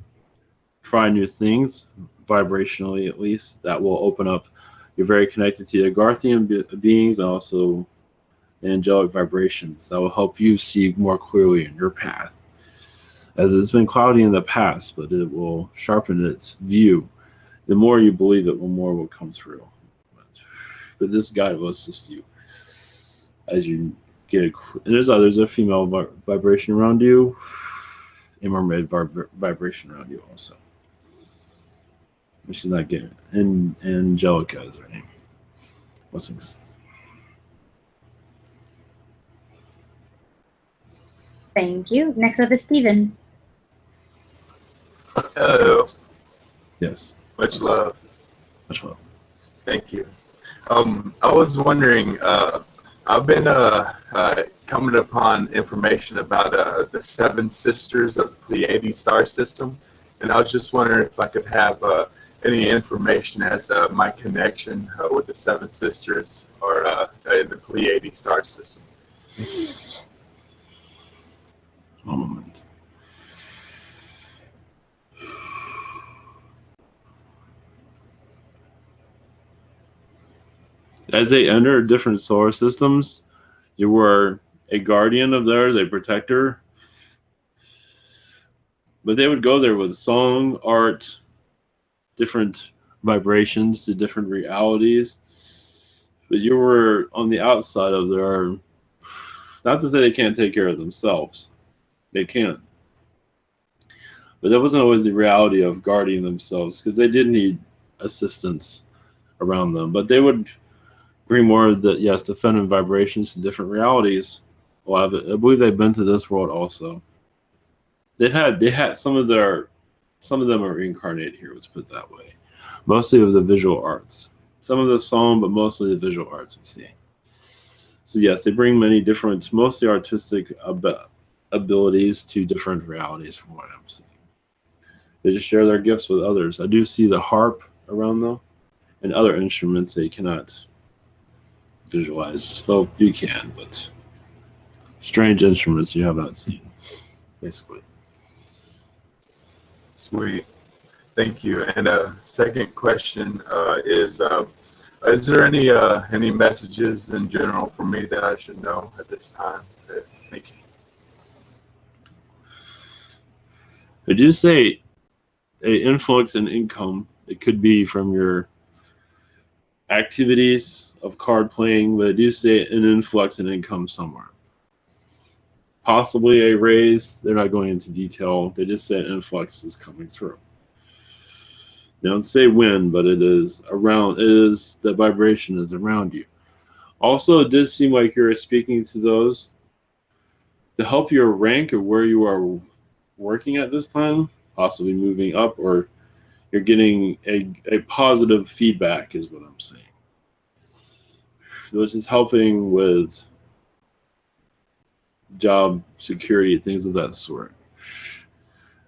try new things, vibrationally at least. That will open up. You're very connected to the Garthian beings and also angelic vibrations. That will help you see more clearly in your path. As it's been cloudy in the past, but it will sharpen its view. The more you believe it, the more will come through. But this guide will assist you as you get it. And there's others, a female vibration around you, a mermaid vibration around you also. But she's not getting it. And Angelica is her name. Blessings. Thank you. Next up is Stephen. Hello. Yes. Much love. Much love. Thank you. I was wondering, I've been coming upon information about the seven sisters of the Pleiades star system, and I was just wondering if I could have any information as my connection with the seven sisters or in the Pleiades star system. One moment. As they enter different solar systems, you were a guardian of theirs, a protector. But they would go there with song, art, different vibrations to different realities. But you were on the outside of their, not to say they can't take care of themselves. They can. But that wasn't always the reality of guarding themselves, because they did need assistance around them. But they would bring more of the, yes, the feminine vibrations to different realities. Well, I believe they've been to this world also. They had some of them are reincarnated here, let's put it that way. Mostly of the visual arts. Some of the song, but mostly the visual arts we see. So yes, they bring many different, mostly artistic abilities to different realities from what I'm seeing. They just share their gifts with others. I do see the harp around them and other instruments that you cannot visualize. Well, you can, but strange instruments you have not seen, basically. Sweet. Thank you. And second question is, Is there any messages in general for me that I should know at this time? Thank you. I do say an influx in income. It could be from your activities of card playing, but I do say an influx in income somewhere. Possibly a raise. They're not going into detail. They just say an influx is coming through. They don't say when, but it is around. It is the vibration is around you. Also, it does seem like you're speaking to those to help your rank or where you are working at this time, possibly moving up, or you're getting a positive feedback is what I'm saying. Which is helping with job security, things of that sort.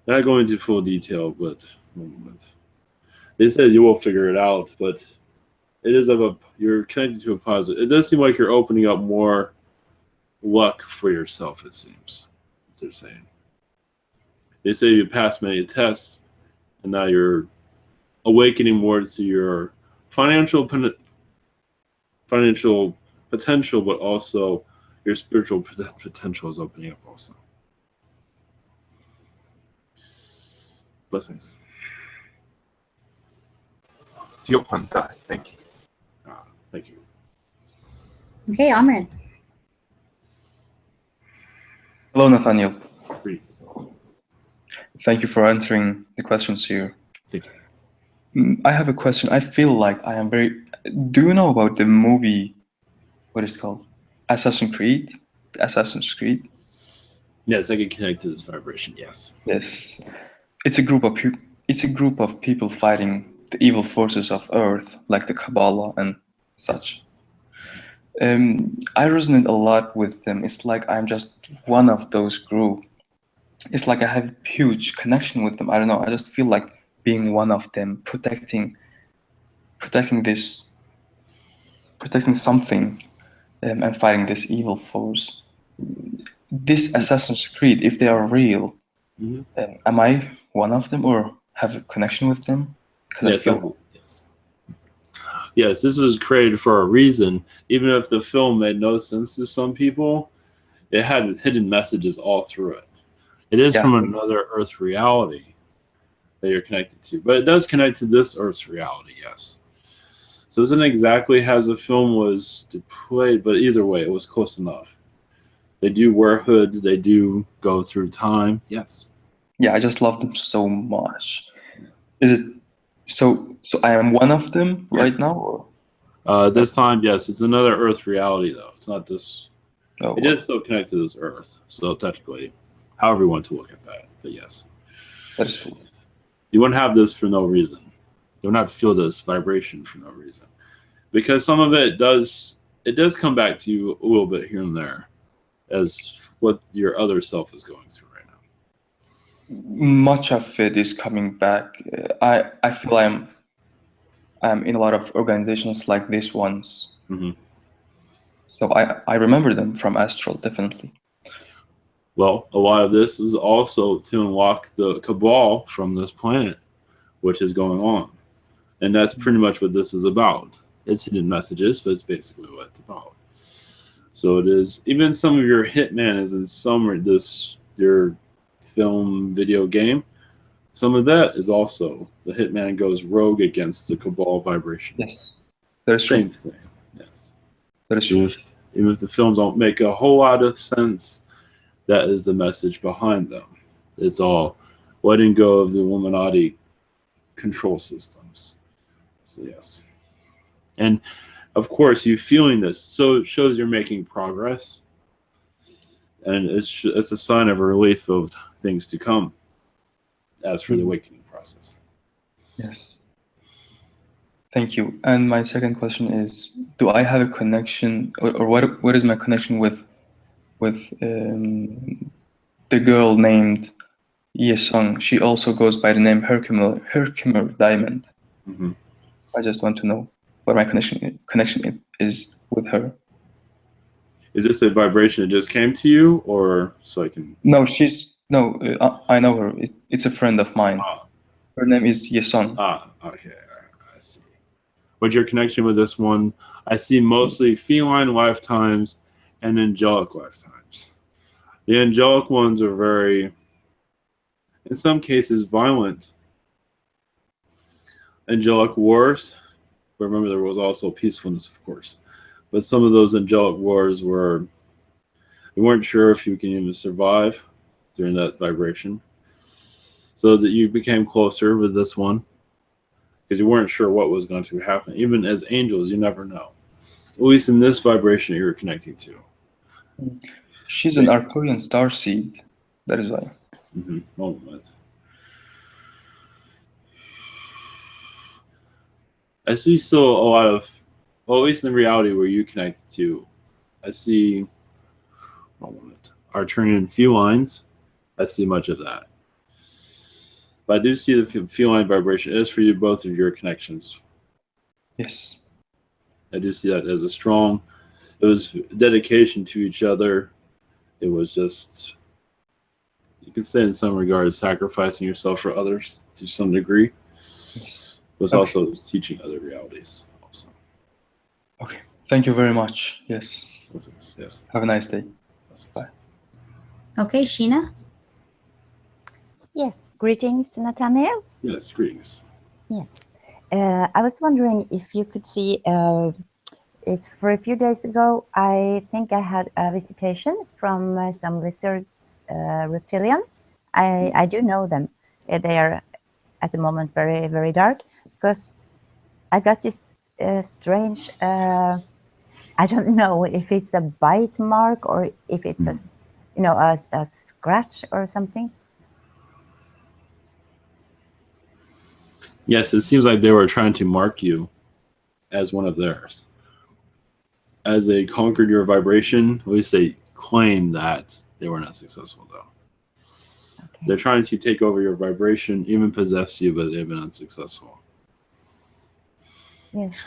Not going into full detail, but they said you will figure it out, but it is you're connected to a positive. It does seem like you're opening up more luck for yourself, it seems. They're saying. They say you passed many tests, and now you're awakening more to your financial potential, but also your spiritual potential is opening up also. Blessings. Thank you. Thank you. Okay, Amrin. Hello, Nathaniel. Greetings. Thank you for answering the questions here. Thank you. I have a question. I feel like I am very... Do you know about the movie, what is it called? Assassin's Creed? Assassin's Creed? Yes, I can connect to this vibration, yes. Yes. It's a group of people fighting the evil forces of Earth, like the Kabbalah and such. I resonate a lot with them. It's like I'm just one of those group. It's like I have a huge connection with them. I don't know. I just feel like being one of them, protecting something, and fighting this evil force. This Assassin's Creed, if they are real, am I one of them or have a connection with them? Yes, yes, this was created for a reason. Even if the film made no sense to some people, it had hidden messages all through it. It is from another Earth reality that you're connected to, but it does connect to this Earth's reality, yes. So it isn't exactly as the film was deployed, but either way, it was close enough. They do wear hoods. They do go through time. Yes. Yeah, I just love them so much. Is it so? So I am one of them right now. Or? This time, yes, it's another Earth reality though. It's not this. Oh, it is still connected to this Earth. So technically, however you want to look at that, but yes. That is cool. You wouldn't have this for no reason. You would not feel this vibration for no reason, because some of it does come back to you a little bit here and there, as what your other self is going through right now. Much of it is coming back. I feel I'm in a lot of organizations like this ones. Mm-hmm. So I remember them from Astral, definitely. Well, a lot of this is also to unlock the cabal from this planet, which is going on. And that's pretty much what this is about. It's hidden messages, but it's basically what it's about. So it is, even some of your hitman is in some of your film video game. Some of that is also the hitman goes rogue against the cabal vibration. Yes. There's same thing. Yes. That is true. Even if the films don't make a whole lot of sense, that is the message behind them. It's all letting go of the Illuminati control systems. So yes. And of course, you feeling this, so it shows you're making progress. And it's a sign of a relief of things to come as for the awakening process. Yes. Thank you. And my second question is, do I have a connection, or what is my connection with the girl named Yesung? She also goes by the name Herkimer Diamond. Mm-hmm. I just want to know what my connection is with her. Is this a vibration that just came to you, or so I can? No, I know her. It's a friend of mine. Her name is Yesung. Okay, I see. But your connection with this one, I see mostly feline lifetimes and angelic lifetimes. The angelic ones are very, in some cases, violent. Angelic wars, but remember there was also peacefulness, of course. But some of those angelic wars were, you weren't sure if you can even survive during that vibration. So that you became closer with this one because you weren't sure what was going to happen. Even as angels, you never know. At least in this vibration you're connecting to. She's an Arcturian starseed. That is why. Mm-hmm. Moment. I see still a lot of, well, at least in reality where you connected to, I see Arcturian felines. I see much of that. But I do see the feline vibration is for you, both of your connections. Yes. I do see that as a strong, it was dedication to each other. It was just, you could say in some regards, sacrificing yourself for others to some degree. It was also teaching other realities also. Okay. Thank you very much. Yes. Yes. Have a nice day. Bye. Okay, Sheena? Yes, greetings, Nathaniel. Yes, greetings. Yes. I was wondering if you could see, it's for a few days ago, I think I had a visitation from some lizard reptilians. I do know them. They are at the moment very, very dark because I got this strange, I don't know if it's a bite mark or if it's a scratch or something. Yes, it seems like they were trying to mark you as one of theirs. As they conquered your vibration, at least they claim that they were not successful, though. Okay. They're trying to take over your vibration, even possess you, but they've been unsuccessful. Yes.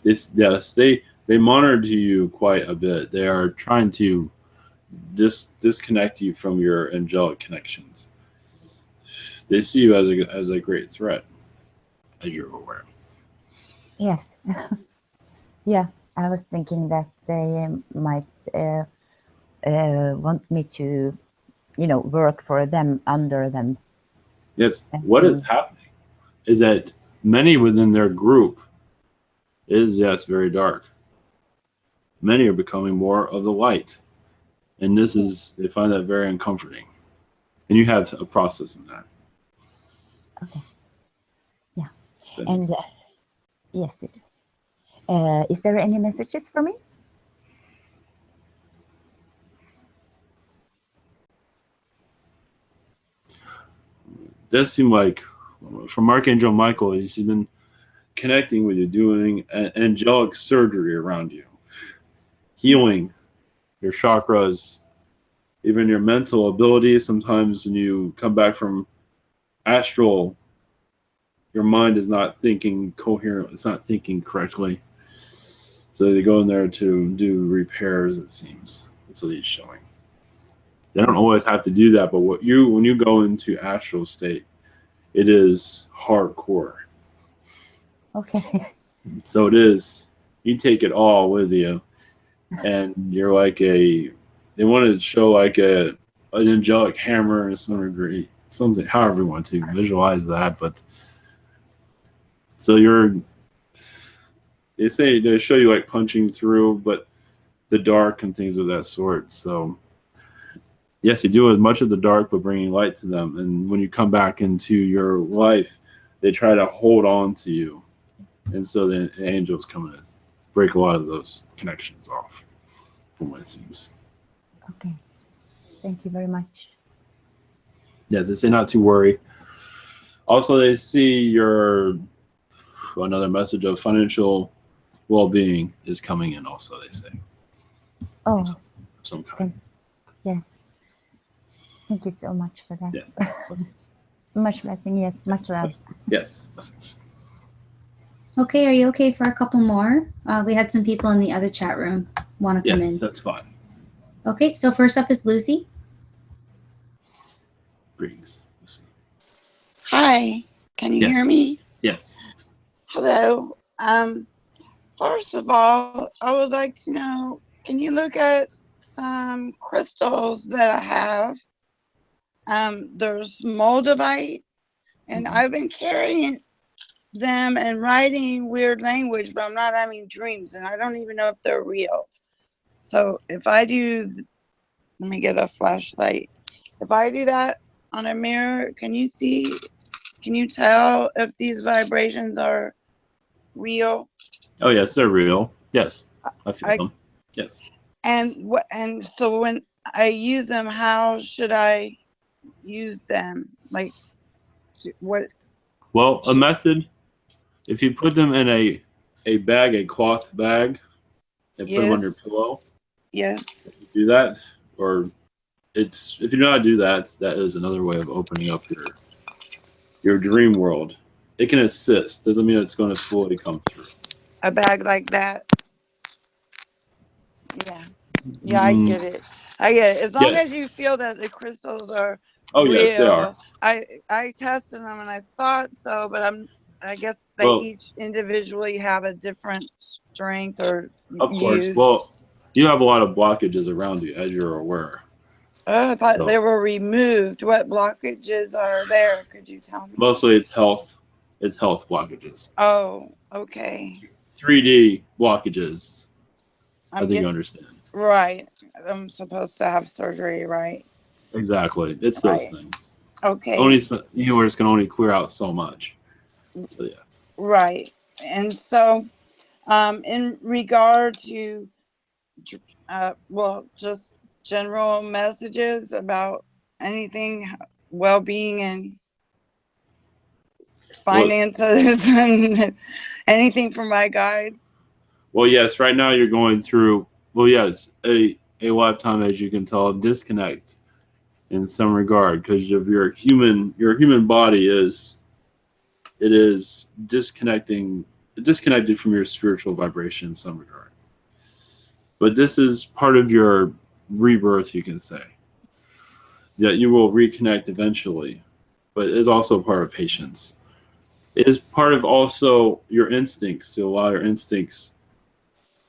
Yes, they monitor you quite a bit. They are trying to disconnect you from your angelic connections. They see you as a great threat, as you're aware. Yes. Yeah, I was thinking that they might want me to, work for them, under them. Yes. What is happening is that many within their group is, yes, very dark. Many are becoming more of the light. And they find that very uncomforting. And you have a process in that. Okay. Yeah. And yes. Is there any messages for me? It does seem like from Archangel Michael, he's been connecting with you, doing angelic surgery around you, healing your chakras, even your mental abilities. Sometimes when you come back from astral, your mind is not thinking coherent, it's not thinking correctly. So they go in there to do repairs, it seems. That's what he's showing. They don't always have to do that, but when you go into astral state, it is hardcore. Okay. So it is, you take it all with you, and you're like they want to show like an angelic hammer in some degree. Something, however you want to visualize that, but so they show you like punching through, but the dark and things of that sort. So yes, you do as much of the dark, but bringing light to them. And when you come back into your life, they try to hold on to you. And so the angels come in and break a lot of those connections off, from what it seems. Okay. Thank you very much. Yes, they say not to worry. Also, they see another message of financial well-being is coming in also, they say. Oh. Some kind. Yes. Thank you so much for that. Yes. Much blessing, yes. Much love. Yes. Blessings. Okay, are you okay for a couple more? We had some people in the other chat room want to come in. Yes, that's fine. Okay, so first up is Lucy. Greetings, Lucy. Hi, can you hear me? Yes. Hello. First of all, I would like to know, can you look at some crystals that I have? There's moldavite, and I've been carrying them and writing weird language, but I'm not having dreams, and I don't even know if they're real. So if I do, let me get a flashlight. If I do that on a mirror, can you see? Can you tell if these vibrations are real? Oh yes, they're real. Yes, I feel them. Yes. And what? And so when I use them, how should I use them? Like, what? Well, a method, if you put them in a bag, a cloth bag, and put them on your Yes. pillow, Yes. if you do that, or if you do not do that, that is another way of opening up your dream world. It can assist. Doesn't mean it's going to fully come through. A bag like that. Yeah. Yeah, I get it. I get it. As long as you feel that the crystals are real. Yes, they are. I tested them and I thought so, but I guess they each individually have a different strength or Of course. use. Well, you have a lot of blockages around you, as you're aware. I thought they were removed. What blockages are there? Could you tell me? Mostly it's health. It's health blockages. Oh, okay. 3D blockages. I think you understand. Right. I'm supposed to have surgery, right? Exactly. It's those things. Okay. Universe can only clear out so much. So yeah. Right. And so, in regard to, just general messages about anything, well-being and finances, and anything for my guides. Well, yes. Right now you're going through. Well, yes, a lifetime, as you can tell, of disconnect in some regard, because of your human body is disconnected from your spiritual vibration in some regard. But this is part of your rebirth, you can say. That you will reconnect eventually, but it is also part of patience. It is part of also your instincts, to allow your instincts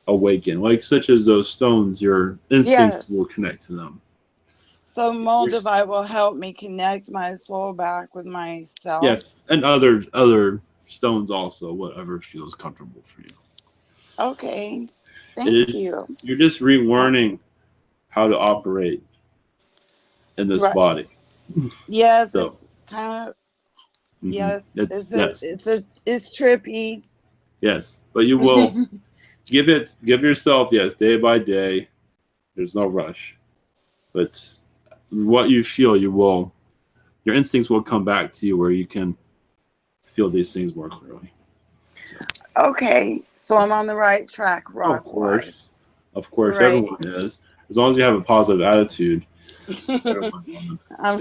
awaken, like such as those stones. Your instincts will connect to them. So Moldavite will help me connect my soul back with myself. Yes, and other stones also, whatever feels comfortable for you. Okay, thank you. You're just relearning how to operate in this body. Yes, so, it's kind of. Mm-hmm. Yes, it's trippy. Yes, but you will give yourself, day by day. There's no rush, but what you feel, your instincts will come back to you where you can feel these things more clearly. So, okay, so I'm on the right track, of course, right. Everyone is, as long as you have a positive attitude. If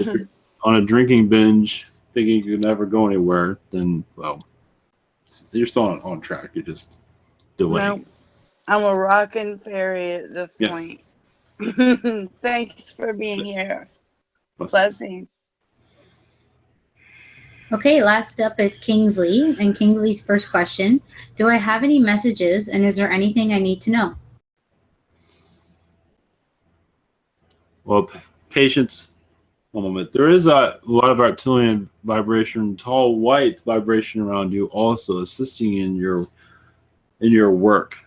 you're on a drinking binge, thinking you could never go anywhere, then you're still on track. You're just delaying. No, I'm a rockin' fairy at this point. Thanks for being here. Blessings. Okay, last up is Kingsley. And Kingsley's first question: do I have any messages, and is there anything I need to know? Well, patience. One moment. There is a lot of Arcturian vibration, tall white vibration around you, also assisting in your work,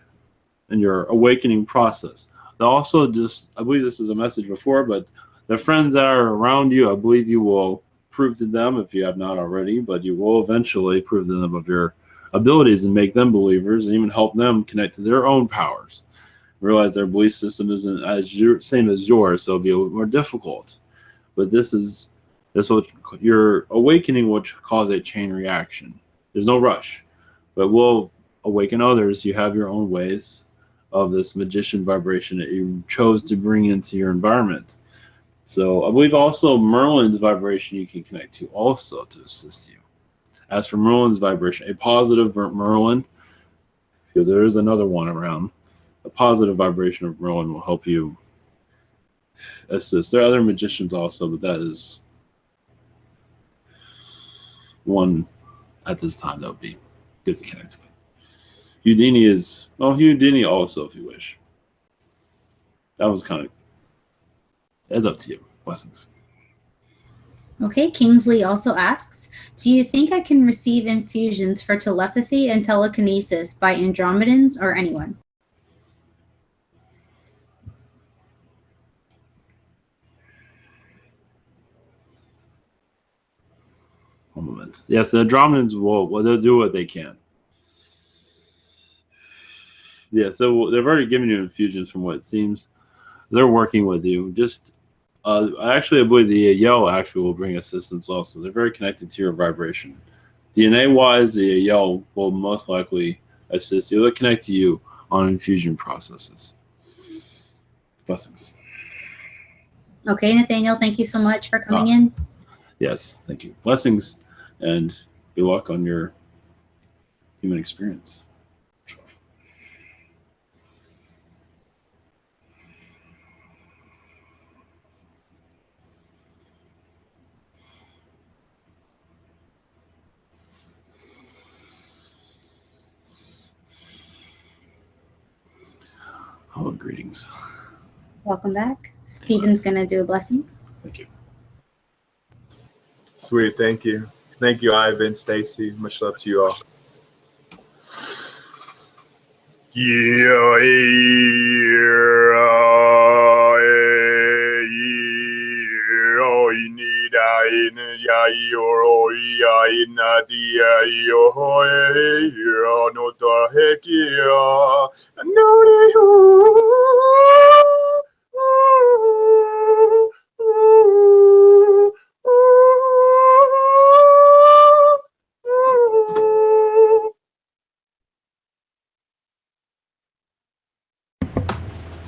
in your awakening process. Also, I believe this is a message before, but the friends that are around you, I believe you will prove to them, if you have not already, but you will eventually prove to them of your abilities and make them believers, and even help them connect to their own powers. Realize their belief system isn't same as yours, so it'll be a little more difficult. But this your awakening will cause a chain reaction. There's no rush, but will awaken others. You have your own ways of this magician vibration that you chose to bring into your environment. So I believe also Merlin's vibration you can connect to also to assist you. As for Merlin's vibration, a positive Merlin, because there is another one around, a positive vibration of Merlin will help you assist. There are other magicians also, but that is one at this time that would be good to connect with. Houdini also, if you wish. That was kind of, that's up to you. Blessings. Okay, Kingsley also asks, do you think I can receive infusions for telepathy and telekinesis by Andromedans or anyone? One moment. Yes, the Andromedans they'll do what they can. Yeah, so they've already given you infusions from what it seems. They're working with you. Just, I believe the Yell actually will bring assistance also. They're very connected to your vibration. DNA-wise, the Yell will most likely assist you. They'll connect to you on infusion processes. Blessings. Okay, Nathaniel, thank you so much for coming in. Yes, thank you. Blessings, and good luck on your human experience. Oh, greetings. Welcome back. Stephen's going to do a blessing. Thank you. Sweet, thank you. Thank you, Ivan, Stacy. Much love to you all.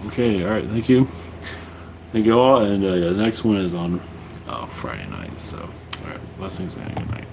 Okay, all right, thank you. Thank you all, and the next one is on Friday night, so all right, blessings and good night.